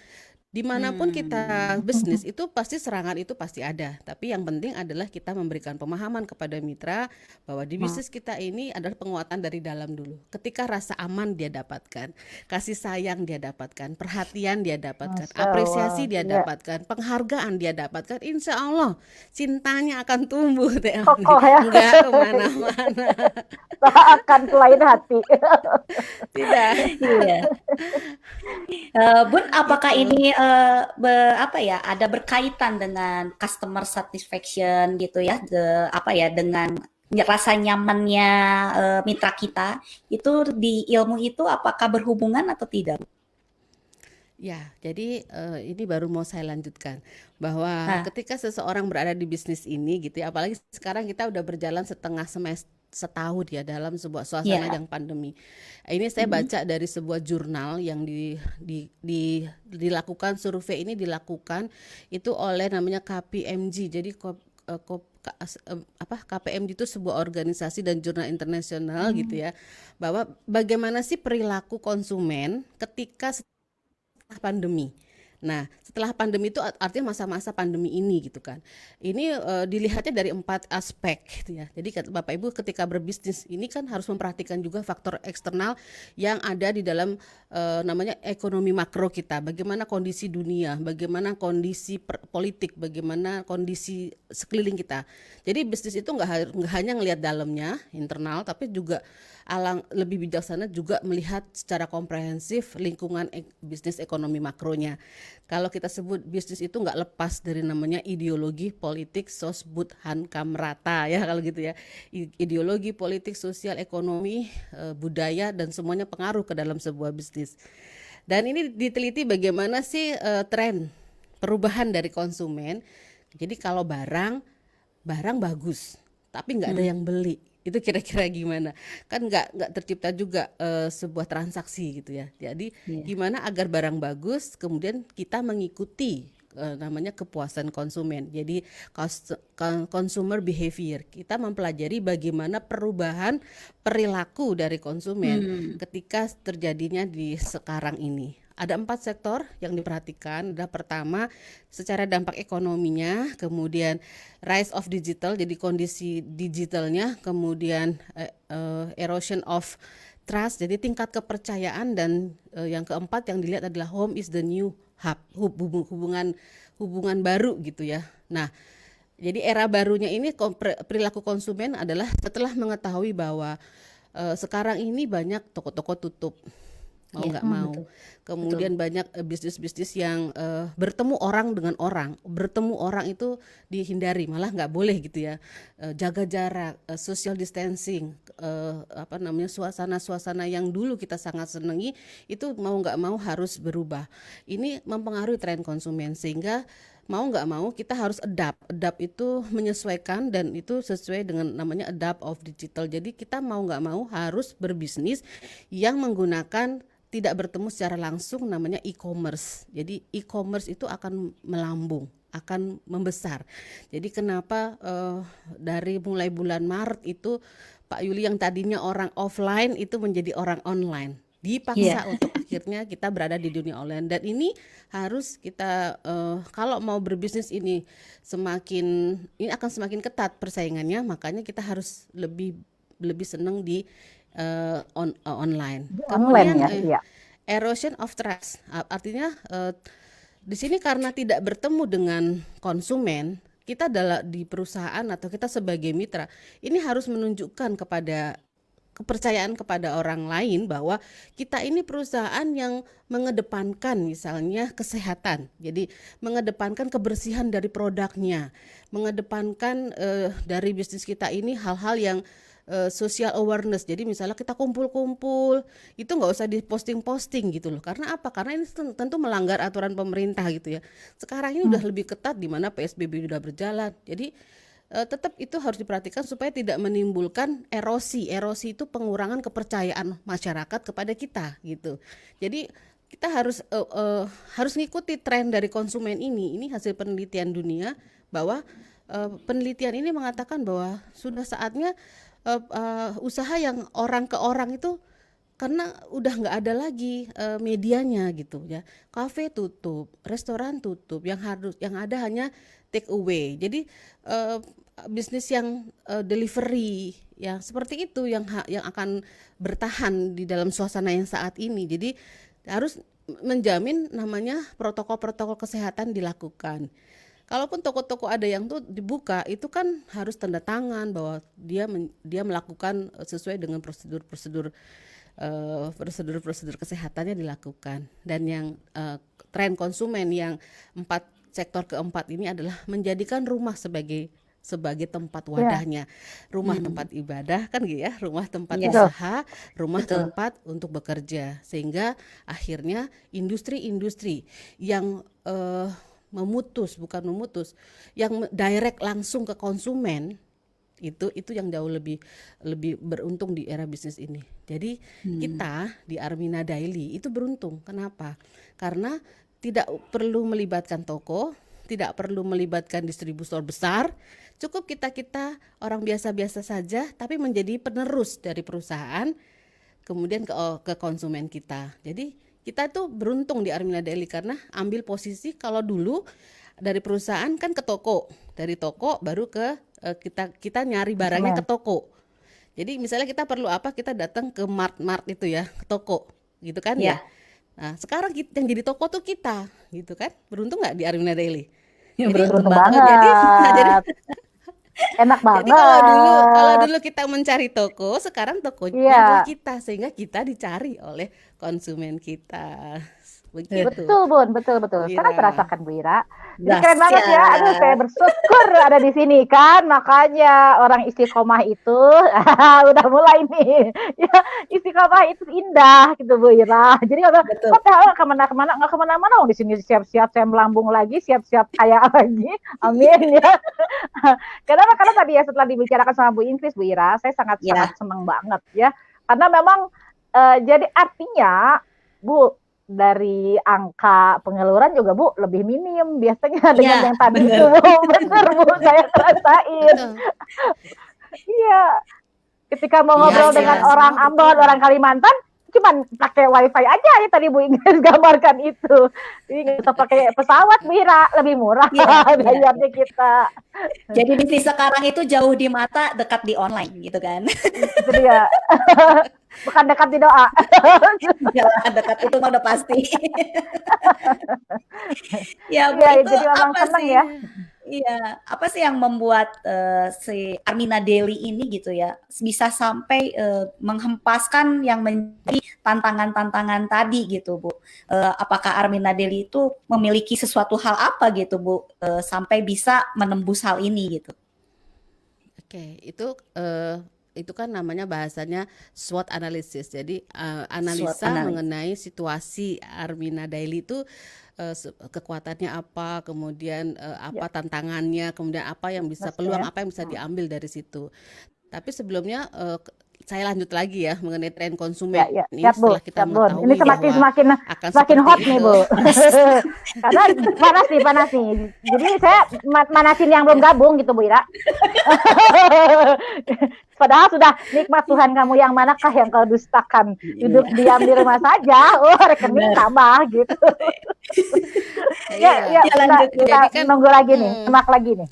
Dimanapun kita mm. bisnis itu pasti serangan itu pasti ada. Tapi yang penting adalah kita memberikan pemahaman kepada mitra bahwa di bisnis kita ini adalah penguatan dari dalam dulu. Ketika rasa aman dia dapatkan, kasih sayang dia dapatkan, perhatian dia dapatkan, Masya Allah apresiasi dia ya dapatkan, penghargaan dia dapatkan, insya Allah cintanya akan tumbuh Teh Oni. kokoh ya. Enggak kemana-mana. Tak akan ke lain hati. Tidak. Iya. Bun, apakah Itu. ini apa ya, ada berkaitan dengan customer satisfaction gitu ya, apa ya, dengan rasa nyamannya mitra kita itu di ilmu itu apakah berhubungan atau tidak? Ya, jadi ini baru mau saya lanjutkan bahwa Nah, ketika seseorang berada di bisnis ini gitu ya, apalagi sekarang kita udah berjalan setengah semester setahun ya dalam sebuah suasana ya, yang pandemi. Ini saya mm, baca dari sebuah jurnal yang dilakukan survei ini dilakukan itu oleh namanya KPMG. Jadi KPMG itu sebuah organisasi dan jurnal internasional gitu mm, ya. Bahwa bagaimana sih perilaku konsumen ketika pandemi. Nah, setelah pandemi itu artinya masa-masa pandemi ini gitu kan. Ini dilihatnya dari 4 aspek gitu ya. Jadi Bapak Ibu ketika berbisnis ini kan harus memperhatikan juga faktor eksternal yang ada di dalam namanya ekonomi makro kita. Bagaimana kondisi dunia, bagaimana kondisi politik, bagaimana kondisi sekeliling kita. Jadi bisnis itu nggak hanya ngelihat dalamnya internal, tapi juga lebih bijaksana juga melihat secara komprehensif lingkungan bisnis ekonomi makronya. Kalau kita sebut bisnis itu nggak lepas dari namanya ideologi politik sosbud hankam rata ya kalau gitu ya. Ideologi politik sosial ekonomi budaya dan semuanya pengaruh ke dalam sebuah bisnis. Dan ini diteliti bagaimana sih tren perubahan dari konsumen. Jadi kalau barang bagus tapi nggak ada mm, yang beli, itu kira-kira gimana? Kan nggak tercipta juga sebuah transaksi gitu ya. Jadi iya, gimana agar barang bagus kemudian kita mengikuti namanya kepuasan konsumen. Jadi consumer behavior. Kita mempelajari bagaimana perubahan perilaku dari konsumen ketika terjadinya di sekarang ini. Ada 4 sektor yang diperhatikan. Ada pertama secara dampak ekonominya, kemudian rise of digital, jadi kondisi digitalnya, kemudian erosion of trust, jadi tingkat kepercayaan, dan yang keempat yang dilihat adalah home is the new hub, hubungan baru gitu ya. Nah, jadi era barunya ini perilaku konsumen adalah setelah mengetahui bahwa sekarang ini banyak toko-toko tutup, mau nggak mau. betul. Kemudian banyak bisnis-bisnis yang bertemu orang dengan orang. Bertemu orang itu dihindari, malah nggak boleh gitu ya. Jaga jarak, social distancing, suasana-suasana yang dulu kita sangat senangi itu mau nggak mau harus berubah. Ini mempengaruhi tren konsumen, sehingga mau nggak mau kita harus adapt. Adapt itu menyesuaikan, dan itu sesuai dengan namanya adapt of digital. Jadi kita mau nggak mau harus berbisnis yang menggunakan tidak bertemu secara langsung, namanya e-commerce. Jadi e-commerce itu akan melambung, akan membesar. Jadi kenapa dari mulai bulan Maret itu Pak Yuli yang tadinya orang offline itu menjadi orang online, dipaksa untuk akhirnya kita berada di dunia online. Dan ini harus kita kalau mau berbisnis ini akan semakin ketat persaingannya, makanya kita harus lebih senang di online. Online Kemudian ya, iya. erosion of trust, artinya di sini karena tidak bertemu dengan konsumen, kita di perusahaan atau kita sebagai mitra ini harus menunjukkan kepercayaan kepada orang lain bahwa kita ini perusahaan yang mengedepankan misalnya kesehatan, jadi mengedepankan kebersihan dari produknya, mengedepankan dari bisnis kita ini hal-hal yang social awareness. Jadi misalnya kita kumpul-kumpul itu nggak usah diposting-posting gitu loh. Karena apa? Karena ini tentu melanggar aturan pemerintah gitu ya. Sekarang ini udah lebih ketat di mana PSBB sudah berjalan. Jadi tetap itu harus diperhatikan supaya tidak menimbulkan erosi. Erosi itu pengurangan kepercayaan masyarakat kepada kita gitu. Jadi kita harus ngikuti tren dari konsumen ini. Ini hasil penelitian dunia bahwa penelitian ini mengatakan bahwa sudah saatnya usaha yang orang ke orang itu, karena udah nggak ada lagi medianya gitu ya. Kafe tutup, restoran tutup, yang ada hanya take away. Jadi bisnis yang delivery ya seperti itu yang akan bertahan di dalam suasana yang saat ini. Jadi harus menjamin namanya protokol-protokol kesehatan dilakukan. Kalaupun toko-toko ada yang tuh dibuka, itu kan harus tanda tangan bahwa dia melakukan sesuai dengan prosedur kesehatannya dilakukan. Dan yang tren konsumen yang sektor keempat ini adalah menjadikan rumah sebagai tempat wadahnya, rumah tempat ibadah kan gitu ya, rumah tempat usaha, rumah tempat untuk bekerja, sehingga akhirnya industri-industri yang bukan memutus, yang direct langsung ke konsumen itu yang jauh lebih beruntung di era bisnis ini. Jadi kita di Armina Daily itu beruntung. Kenapa? Karena tidak perlu melibatkan toko, tidak perlu melibatkan distributor besar, cukup kita orang biasa-biasa saja, tapi menjadi penerus dari perusahaan, kemudian ke konsumen kita. Jadi kita tuh beruntung di Armina Daily karena ambil posisi, kalau dulu dari perusahaan kan ke toko, dari toko baru ke kita nyari barangnya ke toko. Jadi misalnya kita perlu apa, kita datang ke mart itu ya, ke toko gitu kan ya. Nah sekarang yang jadi toko tuh kita gitu kan, beruntung nggak di Armina Daily? Ya, Jadi, beruntung banget. jadi Enak banget. jadi kalau dulu kita mencari toko, sekarang tokonya buat kita, sehingga kita dicari oleh konsumen kita. Begitu. Betul Bun, betul. Ira. Sangat terasakan Bu Ira. Jadi keren banget ya. Aduh, saya bersyukur ada di sini kan. Makanya orang istiqomah itu udah mulai nih. Ya, istiqomah itu indah gitu Bu Ira. Jadi kalau kemana-mana, nggak kemana-mana, di sini siap-siap saya melambung lagi, siap-siap kaya lagi. Amin ya. Kenapa? Karena tadi ya setelah dibicarakan sama Bu Ingris, Bu Ira, saya sangat senang banget ya. Karena memang jadi artinya Bu, dari angka pengeluaran juga Bu lebih minim biasanya dengan Ya, yang tadi bener. itu Bu. Bener Bu, saya ngerasain. Betul. Iya, ketika mau Iya, ngobrol iya, dengan semua orang Ambon, betul. orang Kalimantan, cuman pakai wifi aja ya tadi Bu Inggris gambarkan itu. Jadi nggak usah pakai pesawat Bu Ira, lebih murah Iya, iya. bayarnya kita. Jadi bisnis sekarang itu jauh di mata, dekat di online gitu kan. Itu dia. Bukan dekat di doa. Yalah, dekat itu mah udah pasti. Ya Bu, Iya, itu jadi memang apa seneng sih? ya. Iya, apa sih yang membuat si Armina Daily ini gitu ya bisa sampai menghempaskan yang menjadi tantangan-tantangan tadi gitu Bu? Apakah Armina Daily itu memiliki sesuatu hal apa gitu Bu sampai bisa menembus hal ini gitu? Oke, itu kan namanya bahasanya SWOT analysis. Jadi SWOT analisa analysis. mengenai situasi Armina Daily itu kekuatannya apa, kemudian apa Ya, tantangannya, kemudian apa yang bisa peluang minusnya. apa yang bisa diambil dari situ. Tapi sebelumnya saya lanjut lagi ya mengenai tren Ya, konsumen ya, ini siap Bu, setelah kita siap Bu. Ini mengetahui semakin bahwa semakin akan semakin seperti hot nih itu. Bu. Karena panas nih. Jadi saya manasin yang belum gabung gitu Bu Ira. Padahal sudah nikmat Tuhan kamu yang manakah yang kau dustakan? Hidup diam di rumah saja, rekening Benar. tambah gitu. Ya, Iya. ya, Ya lanjut Bu. kita Jadi kan nunggu lagi nih, semak lagi nih.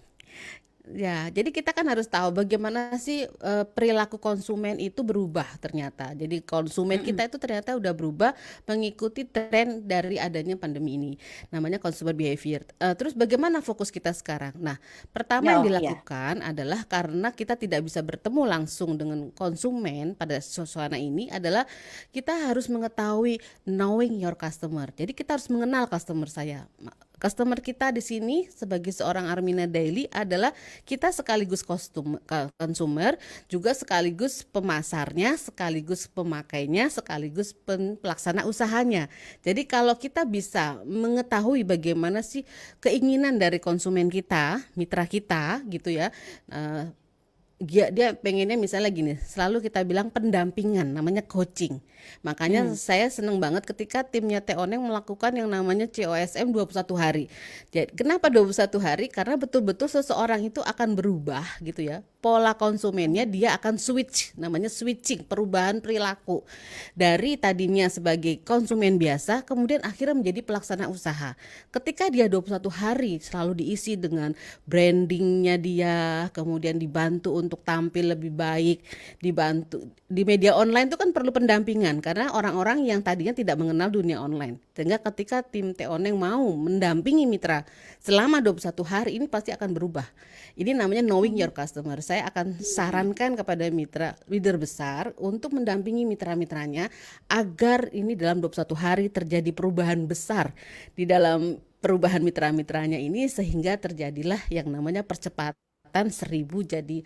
ya, jadi kita kan harus tahu bagaimana sih perilaku konsumen itu berubah ternyata. Jadi konsumen kita itu ternyata udah berubah mengikuti tren dari adanya pandemi ini. Namanya consumer behavior. Terus bagaimana fokus kita sekarang? Nah, pertama yang Ya, dilakukan adalah karena kita tidak bisa bertemu langsung dengan konsumen pada suasana ini adalah kita harus mengetahui knowing your customer. Jadi kita harus mengenal customer saya. Customer kita di sini sebagai seorang Armina Daily adalah kita sekaligus consumer, juga sekaligus pemasarnya, sekaligus pemakainya, sekaligus pelaksana usahanya. Jadi kalau kita bisa mengetahui bagaimana sih keinginan dari konsumen kita, mitra kita gitu ya, dia pengennya misalnya gini, selalu kita bilang pendampingan, namanya coaching. Makanya saya seneng banget ketika timnya Teh Oneng melakukan yang namanya COSM 21 hari. Jadi kenapa 21 hari? Karena betul-betul seseorang itu akan berubah gitu ya. Pola konsumennya dia akan switch, namanya switching, perubahan perilaku. Dari tadinya sebagai konsumen biasa, kemudian akhirnya menjadi pelaksana usaha. Ketika dia 21 hari selalu diisi dengan brandingnya dia, kemudian dibantu untuk tampil lebih baik, dibantu di media online itu kan perlu pendampingan karena orang-orang yang tadinya tidak mengenal dunia online. Sehingga ketika tim Teh Oneng mau mendampingi mitra selama 21 hari ini pasti akan berubah. Ini namanya knowing your customer. Saya akan sarankan kepada mitra leader besar untuk mendampingi mitra-mitranya agar ini dalam 21 hari terjadi perubahan besar di dalam perubahan mitra-mitranya ini sehingga terjadilah yang namanya percepatan 1000 jadi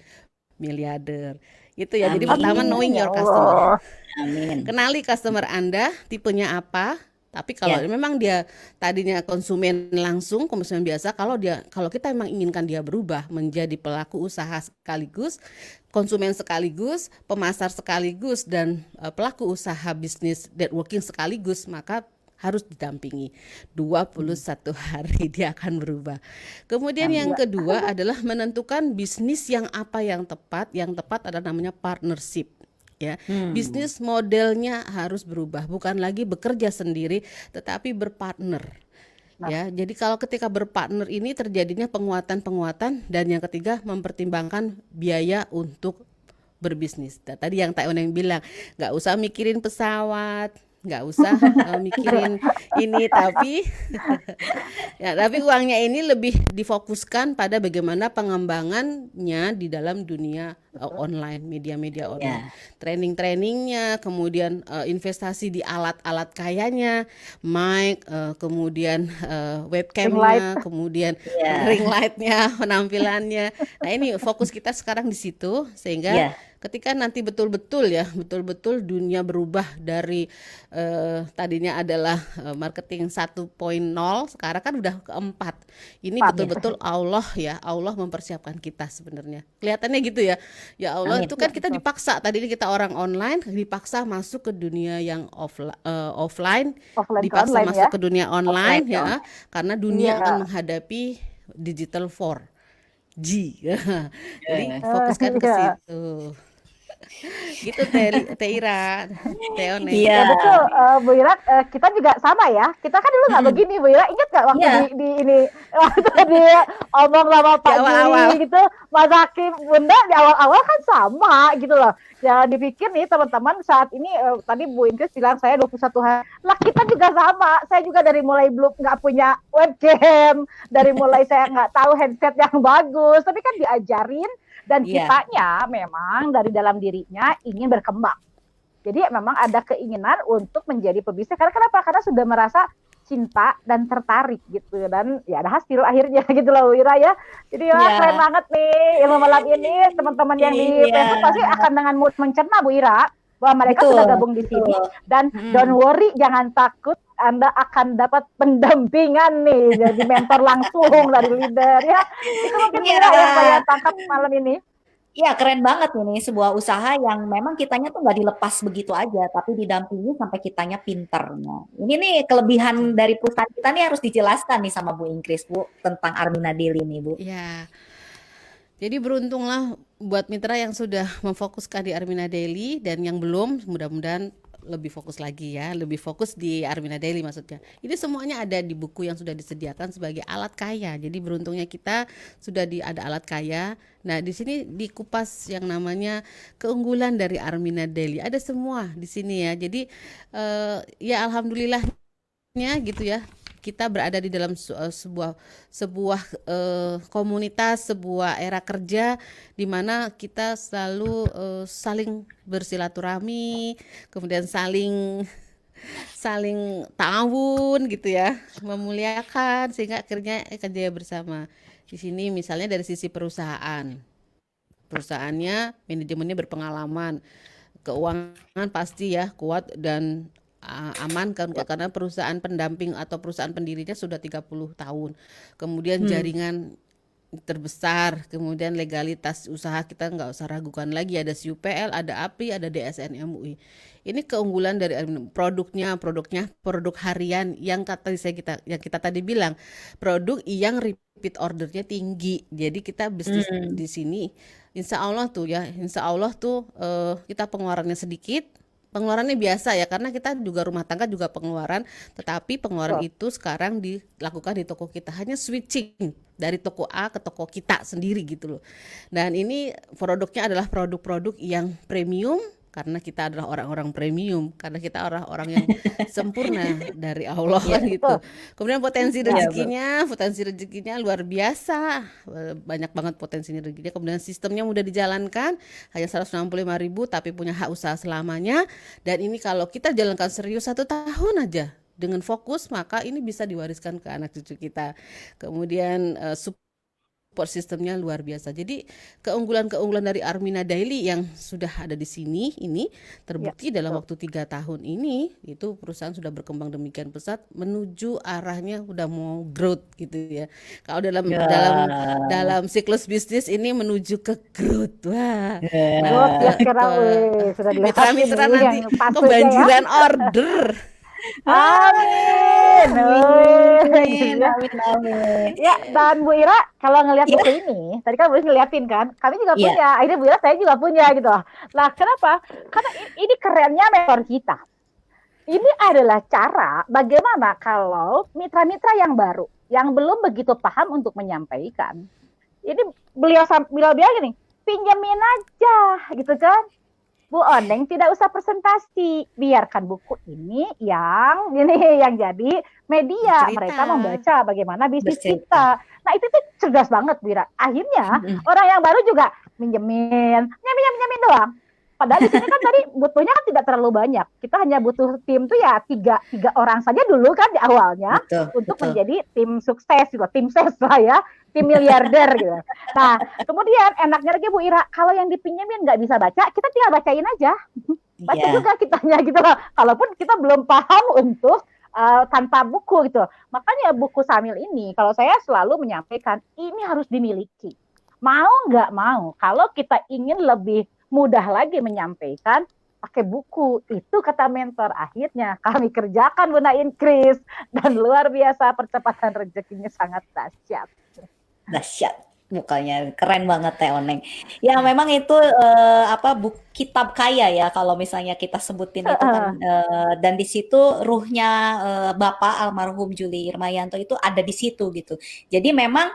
miliarder. Itu ya. Jadi pertama Amin. knowing Ya your customer. Allah. Amin. Kenali customer Anda, tipenya apa. Tapi kalau Ya. memang dia tadinya konsumen langsung, konsumen biasa, kalau kita memang inginkan dia berubah menjadi pelaku usaha sekaligus, konsumen sekaligus, pemasar sekaligus dan pelaku usaha bisnis networking sekaligus, maka harus didampingi 21 hari dia akan berubah. Kemudian yang kedua adalah menentukan bisnis yang apa yang tepat adalah namanya partnership. Ya, bisnis modelnya harus berubah, bukan lagi bekerja sendiri, tetapi berpartner. Ya, jadi kalau ketika berpartner ini terjadinya penguatan-penguatan dan yang ketiga mempertimbangkan biaya untuk berbisnis. Tadi yang Teh Oneng bilang, nggak usah mikirin pesawat, nggak usah mikirin ini, tapi ya, tapi uangnya ini lebih difokuskan pada bagaimana pengembangannya di dalam dunia online, media-media online, training-trainingnya, kemudian investasi di alat-alat kayanya, mic, kemudian webcamnya, kemudian ring lightnya, penampilannya. Nah ini fokus kita sekarang di situ sehingga ketika nanti betul-betul dunia berubah dari tadinya adalah marketing 1.0, sekarang kan udah keempat. Ini betul-betul Allah mempersiapkan kita sebenarnya. Kelihatannya gitu ya. Ya Allah, Amin. itu Ya, kan kita betul. dipaksa. Tadi kita orang online, dipaksa masuk ke dunia yang offline, Offline ke dipaksa online ya. masuk ke dunia Offline online ke ya, online. karena dunia Iya. akan menghadapi digital 4G. Jadi Eh, fokuskan ke Iya. situ. Gitu Teh Ira, Teh One. Ya Iya, betul, Bu Ira, kita juga sama ya. Kita kan dulu nggak mm-mm. begini, Bu Ira. Ingat nggak waktu di, Iya, di ini, waktu dia omong sama Di Pak awal-awal. Juri gitu, Mas Hakim, Bunda di awal-awal kan sama gitu loh. Jangan dipikir nih teman-teman saat ini, tadi Bu Inggris bilang saya 21 hari. Lah kita juga sama. Saya juga dari mulai belum nggak punya webcam, dari mulai saya nggak tahu headset yang bagus, tapi kan diajarin dan iya, kitanya memang dari dalam dirinya ingin berkembang. Jadi memang ada keinginan untuk menjadi pebisnis. Karena kenapa? Karena sudah merasa cinta dan tertarik gitu. Dan ya ada hasil akhirnya gitu loh Wira ya. Jadi wah, keren iya, banget nih ilmu malam ini. Teman-teman yang di iya, Facebook pasti akan dengan mood mencerna Bu Ira. Bahwa mereka betul, sudah gabung di sini. betul. Dan don't Mm. worry, jangan takut. Anda akan dapat pendampingan nih. Jadi mentor langsung dari leader ya. Itu mungkin Bu Iya, Ira yang saya tangkap malam ini. iya keren banget ini sebuah usaha yang memang kitanya tuh nggak dilepas begitu aja, tapi didampingi sampai kitanya pinter. Nah, ini nih kelebihan dari perusahaan kita nih harus dijelaskan nih sama Bu Ingkris, Bu, tentang Armina Daily nih, Bu. Ya, jadi beruntunglah buat mitra yang sudah memfokuskan di Armina Daily, dan yang belum mudah-mudahan lebih fokus lagi ya, lebih fokus di Armina Daily maksudnya. Ini semuanya ada di buku yang sudah disediakan sebagai alat kaya. Jadi beruntungnya kita sudah ada alat kaya. Nah, di sini dikupas yang namanya keunggulan dari Armina Daily. Ada semua di sini ya. Jadi ya alhamdulillahnya gitu ya. Kita berada di dalam sebuah komunitas, sebuah era kerja di mana kita selalu saling bersilaturahmi, kemudian saling ta'awun gitu ya, memuliakan sehingga akhirnya kerja bersama. Di sini misalnya dari sisi perusahaannya manajemennya berpengalaman, keuangan pasti ya kuat dan aman kan, karena perusahaan pendamping atau perusahaan pendirinya sudah 30 tahun. Kemudian Hmm. jaringan terbesar, kemudian legalitas usaha kita nggak usah ragukan lagi, ada CUPL, ada APRI, ada DSN MUI. Ini keunggulan dari produknya produk harian yang yang kita tadi bilang, produk yang repeat ordernya tinggi. Jadi kita bisnis Hmm. di sini insya Allah tuh kita pengeluarannya sedikit. Pengeluarannya biasa ya, karena kita juga rumah tangga juga pengeluaran, tetapi pengeluaran Betul. itu sekarang dilakukan di toko kita, hanya switching dari toko A ke toko kita sendiri gitu loh. Dan ini produknya adalah produk-produk yang premium, karena kita adalah orang-orang premium, karena kita orang-orang yang sempurna dari Allah Iya, kan gitu. Kemudian iya, Bu. potensi rezekinya luar biasa, banyak banget potensi rezekinya. Kemudian sistemnya mudah dijalankan, hanya 165.000 tapi punya hak usaha selamanya. Dan ini kalau kita jalankan serius 1 tahun aja dengan fokus, maka ini bisa diwariskan ke anak cucu kita. Kemudian support sistemnya luar biasa. Jadi keunggulan-keunggulan dari Armina Daily yang sudah ada di sini ini Ya, terbukti dalam betul. waktu 3 tahun ini, itu perusahaan sudah berkembang demikian pesat menuju arahnya udah mau growth gitu ya. Kalau dalam Ya. dalam siklus bisnis ini menuju ke growth. Wah, Growth ya mantap. sekarang, sudah dilihatin Mitra-mitra ini nanti yang patutnya ya. kebanjiran order. Amin. Amin, Gitu ya. amin, amin. Ya, dan Bu Ira, kalau ngelihat Iya, buku ini, tadi kan Bu Ira ngeliatin kan, kami juga iya, punya. Akhirnya Bu Ira, saya juga punya gitu loh. Nah, kenapa? Karena ini kerennya mentor kita. Ini adalah cara bagaimana kalau mitra-mitra yang baru, yang belum begitu paham untuk menyampaikan. Ini beliau bilang gini, pinjemin aja gitu kan. Bu Oneng tidak usah presentasi, biarkan buku ini yang jadi media Bercerita. mereka membaca bagaimana bisnis bercerita. kita. Nah itu tuh cerdas banget Bira. Akhirnya Mm-mm. orang yang baru juga minjemin doang. Padahal di sini kan tadi butuhnya kan tidak terlalu banyak. Kita hanya butuh tim tuh ya tiga orang saja dulu kan di awalnya Betul, untuk betul. menjadi tim sukses gitu, tim ses lah ya, tim miliarder gitu. Nah, kemudian enaknya lagi Bu Ira, kalau yang dipinjemin nggak bisa baca, kita tinggal bacain aja. Baca Iya, juga kitanya gitu loh. Kalaupun kita belum paham untuk tanpa buku gitu. Makanya buku Samil ini, kalau saya selalu menyampaikan, ini harus dimiliki. Mau nggak mau, kalau kita ingin lebih mudah lagi menyampaikan, pakai buku. Itu kata mentor. Akhirnya kami kerjakan Bunda Inkris. Dan luar biasa percepatan rezekinya sangat dahsyat. Dahsyat, bukannya keren banget Teh Oneng. Ya memang itu kitab kaya ya kalau misalnya kita sebutin itu kan, dan di situ ruhnya Bapak almarhum Juli Irmayanto itu ada di situ gitu. Jadi memang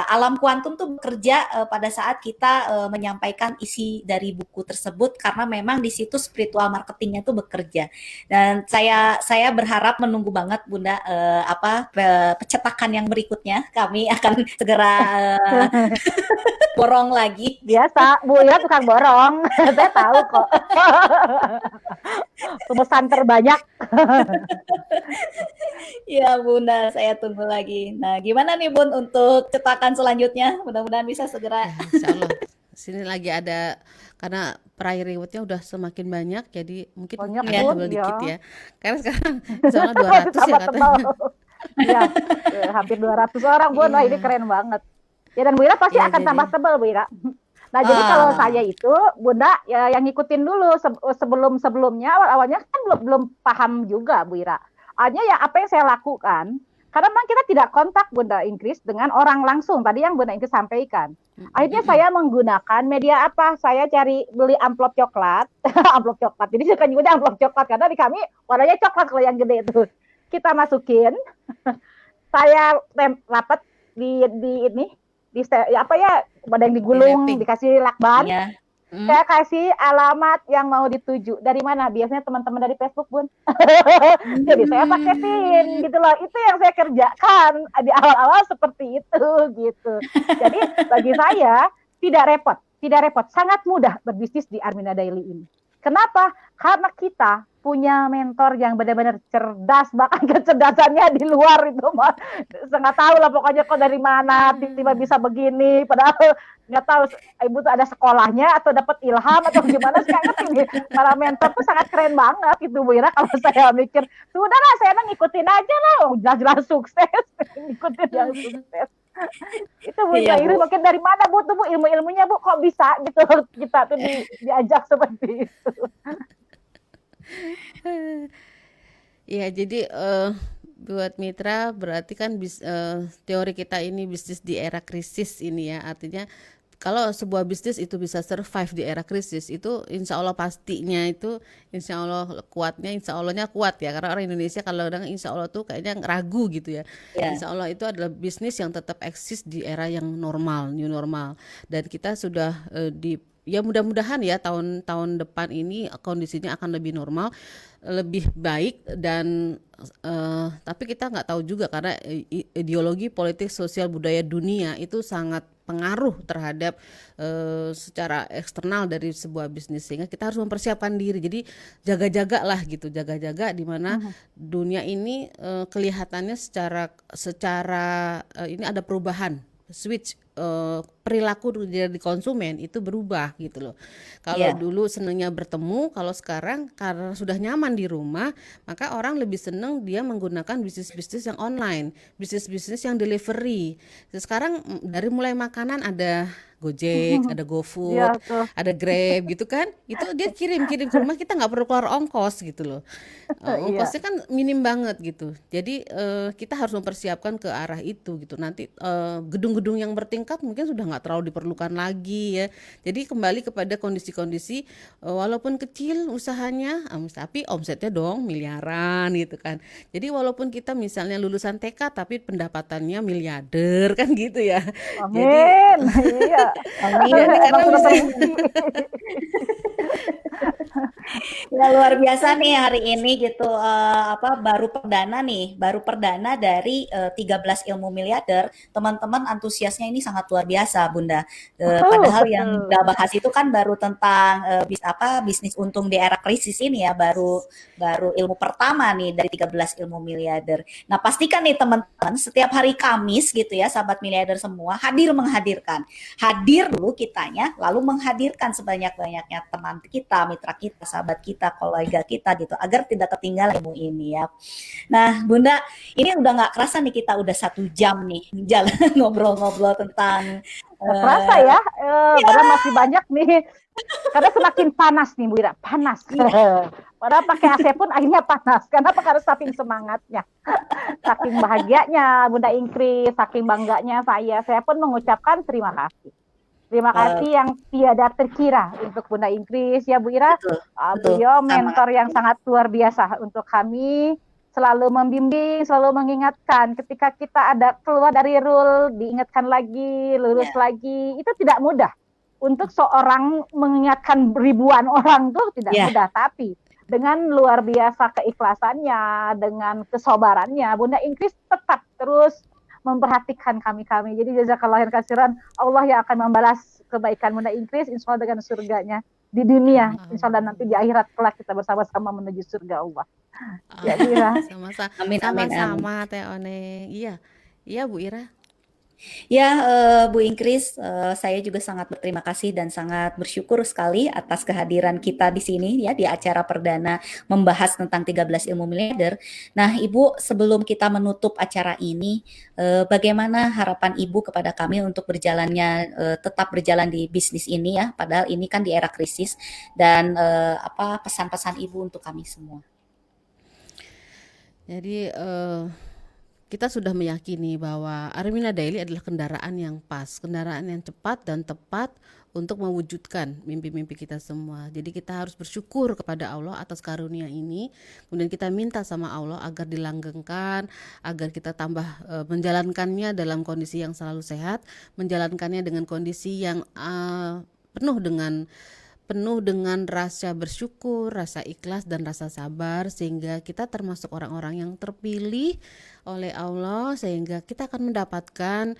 alam kuantum tuh bekerja pada saat kita menyampaikan isi dari buku tersebut karena memang di situ spiritual marketingnya tuh bekerja. Dan saya berharap menunggu banget Bunda pecetakan yang berikutnya. Kami akan segera borong lagi. Biasa, Bu Ira tukang borong. Saya tahu kok. Pemesan terbanyak. Ya Bunda, saya tunggu lagi. Nah, gimana nih Bun untuk cetakan selanjutnya? Mudah-mudahan bisa segera. Insya Allah. Sini lagi ada, karena prior rewardnya udah semakin banyak, jadi mungkin Banyak, agak Bun, tebal ya. dikit ya. Karena sekarang insya Allah 200 ya katanya. Ya, hampir 200 orang, Bun. Wah, ini keren banget. Ya, dan Bu Ira pasti Iya, akan jadi tambah tebal, Bu Ira. Nah, jadi kalau Ah. saya itu, Bunda, ya, yang ngikutin dulu sebelum-sebelumnya, awal-awalnya kan belum paham juga, Bu Ira. Hanya ya apa yang saya lakukan, karena memang kita tidak kontak Bunda Inggris dengan orang langsung, tadi yang Bunda Inggris sampaikan. Akhirnya saya menggunakan media apa? Saya cari beli amplop coklat, amplop coklat. Jadi saya kan nyebutnya amplop coklat, karena di kami warnanya coklat kalau yang gede itu. Kita masukin, saya rapat di ini, ada yang digulung, Di wrapping. dikasih lakban. Iya. Saya kasih alamat yang mau dituju. Dari mana? Biasanya teman-teman dari Facebook, Bun. Jadi saya paketin gitu loh. Itu yang saya kerjakan di awal-awal seperti itu gitu. Jadi bagi saya tidak repot, sangat mudah berbisnis di Armina Daily ini. Kenapa? Karena kita punya mentor yang benar-benar cerdas, bahkan kecerdasannya di luar itu mah nggak tahu lah pokoknya kok dari mana tiba-tiba bisa begini, padahal nggak tahu ibu tuh ada sekolahnya atau dapat ilham atau gimana sih, nggak ngerti nih. Para mentor tuh sangat keren banget gitu Bu Ira. Kalau saya mikir sudah lah, saya ngikutin aja lah, jelas-jelas sukses. Ngikutin yang sukses itu Bu Iya, Ira. Bu. Mungkin dari mana Bu tuh Bu ilmu-ilmunya Bu, kok bisa gitu kita tuh diajak seperti itu. Ya, jadi buat mitra berarti kan teori kita ini bisnis di era krisis ini ya. Artinya kalau sebuah bisnis itu bisa survive di era krisis, itu insya Allah pastinya itu insya Allah kuatnya, insya Allahnya kuat ya. Karena orang Indonesia kalau kadang insya Allah tuh kayaknya ragu gitu ya. Ya. Insya Allah itu adalah bisnis yang tetap eksis di era yang normal, new normal. Dan kita sudah ya mudah-mudahan ya tahun depan ini kondisinya akan lebih normal, lebih baik, dan tapi kita nggak tahu juga karena ideologi politik sosial budaya dunia itu sangat pengaruh terhadap secara eksternal dari sebuah bisnis, sehingga kita harus mempersiapkan diri. Jadi jaga-jaga lah gitu, jaga-jaga di mana dunia ini kelihatannya secara ini ada perubahan, switch perilaku dari konsumen itu berubah gitu loh. Kalau Iya. dulu senangnya bertemu, kalau sekarang karena sudah nyaman di rumah, maka orang lebih senang dia menggunakan bisnis-bisnis yang online, bisnis-bisnis yang delivery. Sekarang dari mulai makanan ada Gojek, ada GoFood, Iya tuh. ada Grab gitu kan, itu dia kirim ke rumah, kita nggak perlu keluar ongkos gitu loh. Ongkosnya kan minim banget gitu. Jadi kita harus mempersiapkan ke arah itu gitu. Nanti gedung-gedung yang bertingkat mungkin sudah nggak terlalu diperlukan lagi ya. Jadi kembali kepada kondisi-kondisi walaupun kecil usahanya, tapi omsetnya dong miliaran gitu kan. Jadi walaupun kita misalnya lulusan TK tapi pendapatannya miliarder kan gitu ya. Jadi Amin. Iya. Amin. jadi karena Emang sudah misalnya terbukti. Ya luar biasa nih hari ini gitu, baru perdana dari 13 ilmu miliarder. Teman-teman antusiasnya ini sangat luar biasa Bunda. Padahal yang Betul. kita bahas itu kan baru tentang bisnis untung di era krisis ini ya, baru ilmu pertama nih dari 13 ilmu miliarder. Nah, pastikan nih teman-teman setiap hari Kamis gitu ya, sahabat miliarder semua menghadirkan. Hadir dulu kitanya, lalu menghadirkan sebanyak-banyaknya teman kita mitra kita, sahabat kita, kolega kita gitu, agar tidak ketinggalan ilmu ini ya. Nah, Bunda, ini udah nggak kerasa nih kita udah 1 jam nih jalan ngobrol-ngobrol tentang Terasa ya, padahal masih banyak nih. Karena semakin panas nih Bu Ira, panas. Padahal pakai AC pun akhirnya panas. Kenapa? Karena saking semangatnya, saking bahagianya Bunda Ingkris, saking bangganya saya pun mengucapkan terima kasih. Terima kasih yang tiada terkira untuk Bunda Ingkris ya Bu Ira. betul, Beliau sama. mentor yang sangat luar biasa untuk kami, selalu membimbing, selalu mengingatkan ketika kita ada keluar dari rule, diingatkan lagi, lurus lagi, itu tidak mudah. Untuk seorang mengingatkan ribuan orang tuh tidak mudah, tapi dengan luar biasa keikhlasannya, dengan kesabarannya, Bunda Ingkris tetap terus memperhatikan kami-kami. Jadi jazakallahu khairan kasiran, Allah yang akan membalas kebaikan Bunda Ingkris, insya Allah dengan surganya di dunia, insya Allah nanti di akhirat kelak kita bersama-sama menuju surga Allah. Ya Bu Ira. Sama-sama Teh Oneng. Iya Bu Ira. Ya, Bu Ingkris, saya juga sangat berterima kasih dan sangat bersyukur sekali atas kehadiran kita di sini ya di acara perdana membahas tentang 13 ilmu miliarder. Nah, Ibu, sebelum kita menutup acara ini, bagaimana harapan Ibu kepada kami untuk berjalannya tetap berjalan di bisnis ini ya, padahal ini kan di era krisis, dan apa pesan-pesan Ibu untuk kami semua? Jadi kita sudah meyakini bahwa Armina Daily adalah kendaraan yang pas, kendaraan yang cepat dan tepat untuk mewujudkan mimpi-mimpi kita semua. Jadi kita harus bersyukur kepada Allah atas karunia ini. Kemudian kita minta sama Allah agar dilanggengkan, agar kita tambah menjalankannya dalam kondisi yang selalu sehat, menjalankannya dengan kondisi yang penuh dengan rasa bersyukur, rasa ikhlas dan rasa sabar, sehingga kita termasuk orang-orang yang terpilih oleh Allah, sehingga kita akan mendapatkan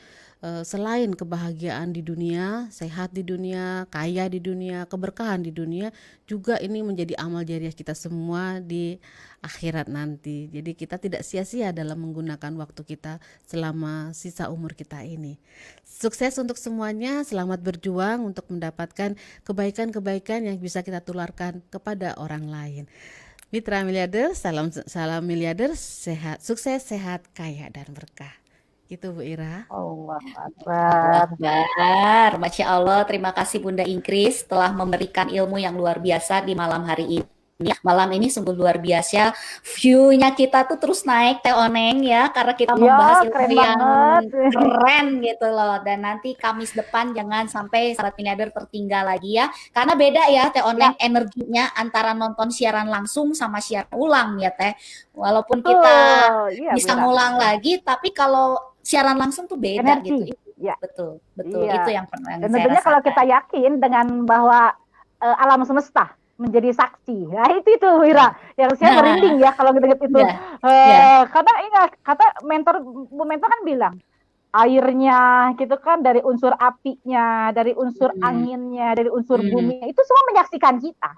selain kebahagiaan di dunia, sehat di dunia, kaya di dunia, keberkahan di dunia, juga ini menjadi amal jariah kita semua di akhirat nanti. Jadi kita tidak sia-sia dalam menggunakan waktu kita selama sisa umur kita ini. Sukses untuk semuanya, selamat berjuang untuk mendapatkan kebaikan-kebaikan yang bisa kita tularkan kepada orang lain. Mitra miliarder, salam miliarder, sehat, sukses, sehat, kaya dan berkah. Gitu Bu Ira. Allah Akbar. Masya Allah, terima kasih Bunda Ingkris telah memberikan ilmu yang luar biasa di malam hari ini. Malam ini sungguh luar biasa, view-nya kita tuh terus naik Teh Oneng ya, karena kita membahas ilmu yang keren gitu loh. Dan nanti Kamis depan jangan sampai Sahabat Miliarder tertinggal lagi ya, karena beda ya Teh Oneng energinya antara nonton siaran langsung sama siaran ulang ya Teh. Walaupun kita bisa ngulang lagi, tapi kalau siaran langsung tuh beda gitu. Betul, itu yang pernah. Dan tentunya kalau kita yakin dengan bahwa alam semesta menjadi saksi, nah itu Wira yang saya merinding ya kalau ngelihat itu. Karena ingat kata Bu mentor kan bilang airnya gitu kan, dari unsur apinya, dari unsur anginnya, dari unsur buminya, itu semua menyaksikan kita.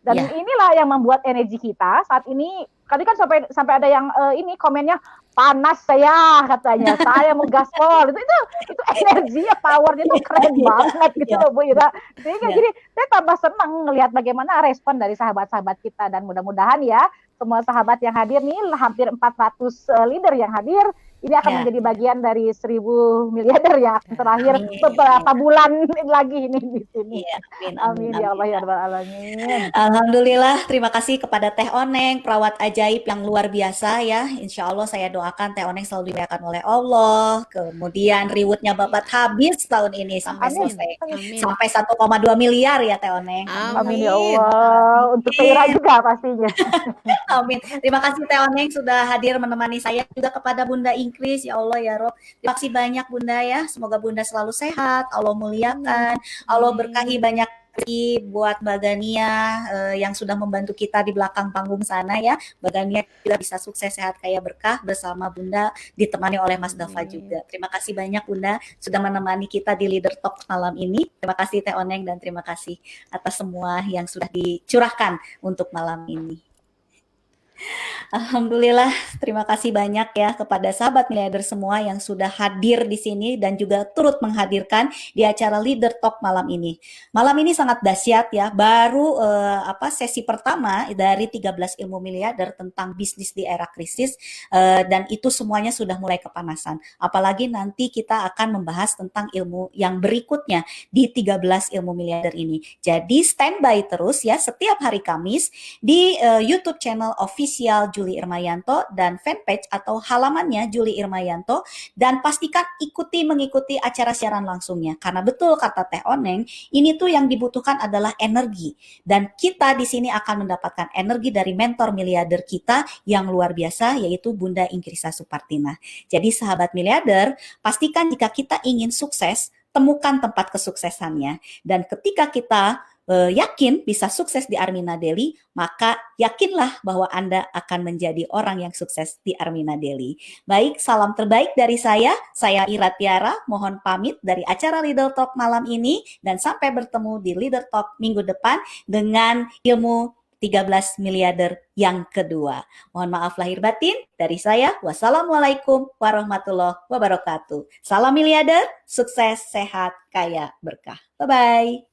Dan inilah yang membuat energi kita saat ini. Tadi kan sampai ada yang ini komennya, panas saya katanya, saya mau gaspol, itu energinya, powernya itu keren banget gitu loh Bu Ira. Sehingga jadi saya tambah senang ngelihat bagaimana respon dari sahabat-sahabat kita, dan mudah-mudahan ya semua sahabat yang hadir nih, hampir 400 leader yang hadir, ini akan menjadi bagian dari 1000 miliarder yang akan terakhir beberapa bulan lagi ini di sini. Amin ya Allah ya Rabbal Alamin. Alhamdulillah, terima kasih kepada Teh Oneng, perawat ajaib yang luar biasa ya. Insya Allah saya doakan Teh Oneng selalu dimuliakan oleh Allah. Kemudian rewardnya babat habis tahun ini sampai selesai. Sampai 1,2 miliar ya Teh Oneng. Amin ya Allah. Untuk Ira juga pastinya. Amin. Terima kasih Teh Oneng sudah hadir menemani saya, juga kepada Bunda Ingkris, ya Allah ya Rob. Terima kasih banyak Bunda ya. Semoga Bunda selalu sehat, Allah muliakan, Allah berkahi banyak buat Mbak Gania yang sudah membantu kita di belakang panggung sana ya. Mbak Gania juga bisa sukses, sehat, kaya, berkah bersama Bunda, ditemani oleh Mas Dava juga. Terima kasih banyak Bunda sudah menemani kita di Leader Talk malam ini. Terima kasih Teh Oneng dan terima kasih atas semua yang sudah dicurahkan untuk malam ini. Alhamdulillah, terima kasih banyak ya kepada sahabat miliarder semua yang sudah hadir di sini dan juga turut menghadirkan di acara Leader Talk malam ini. Malam ini sangat dahsyat ya, baru sesi pertama dari 13 ilmu miliarder tentang bisnis di era krisis, dan itu semuanya sudah mulai kepanasan. Apalagi nanti kita akan membahas tentang ilmu yang berikutnya di 13 ilmu miliarder ini. Jadi standby terus ya setiap hari Kamis di YouTube channel official Juli Irmayanto dan fanpage atau halamannya Juli Irmayanto, dan pastikan mengikuti acara siaran langsungnya karena betul kata Teh Oneng, ini tuh yang dibutuhkan adalah energi, dan kita di sini akan mendapatkan energi dari mentor miliarder kita yang luar biasa, yaitu Bunda Ingrisa Supartina. Jadi sahabat miliarder, pastikan jika kita ingin sukses, temukan tempat kesuksesannya, dan ketika kita yakin bisa sukses di Armina Daily, maka yakinlah bahwa Anda akan menjadi orang yang sukses di Armina Daily. Baik, salam terbaik dari saya Ira Tiara, mohon pamit dari acara Leader Talk malam ini, dan sampai bertemu di Leader Talk minggu depan dengan ilmu 13 miliarder yang kedua. Mohon maaf lahir batin dari saya. Wassalamualaikum warahmatullahi wabarakatuh. Salam miliarder, sukses, sehat, kaya, berkah. Bye-bye.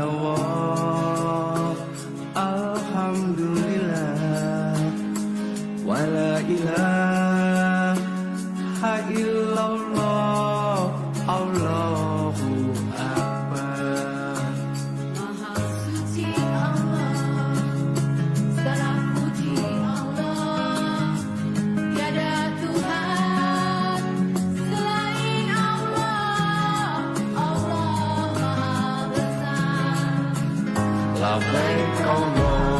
Subhanallah, alhamdulillah, wala ilaha illallah, Allahu akbar. Maha suci Allah, segala puji Allah, tiada Tuhan selain Allah. Allah Maha Besar. Labbaik Allah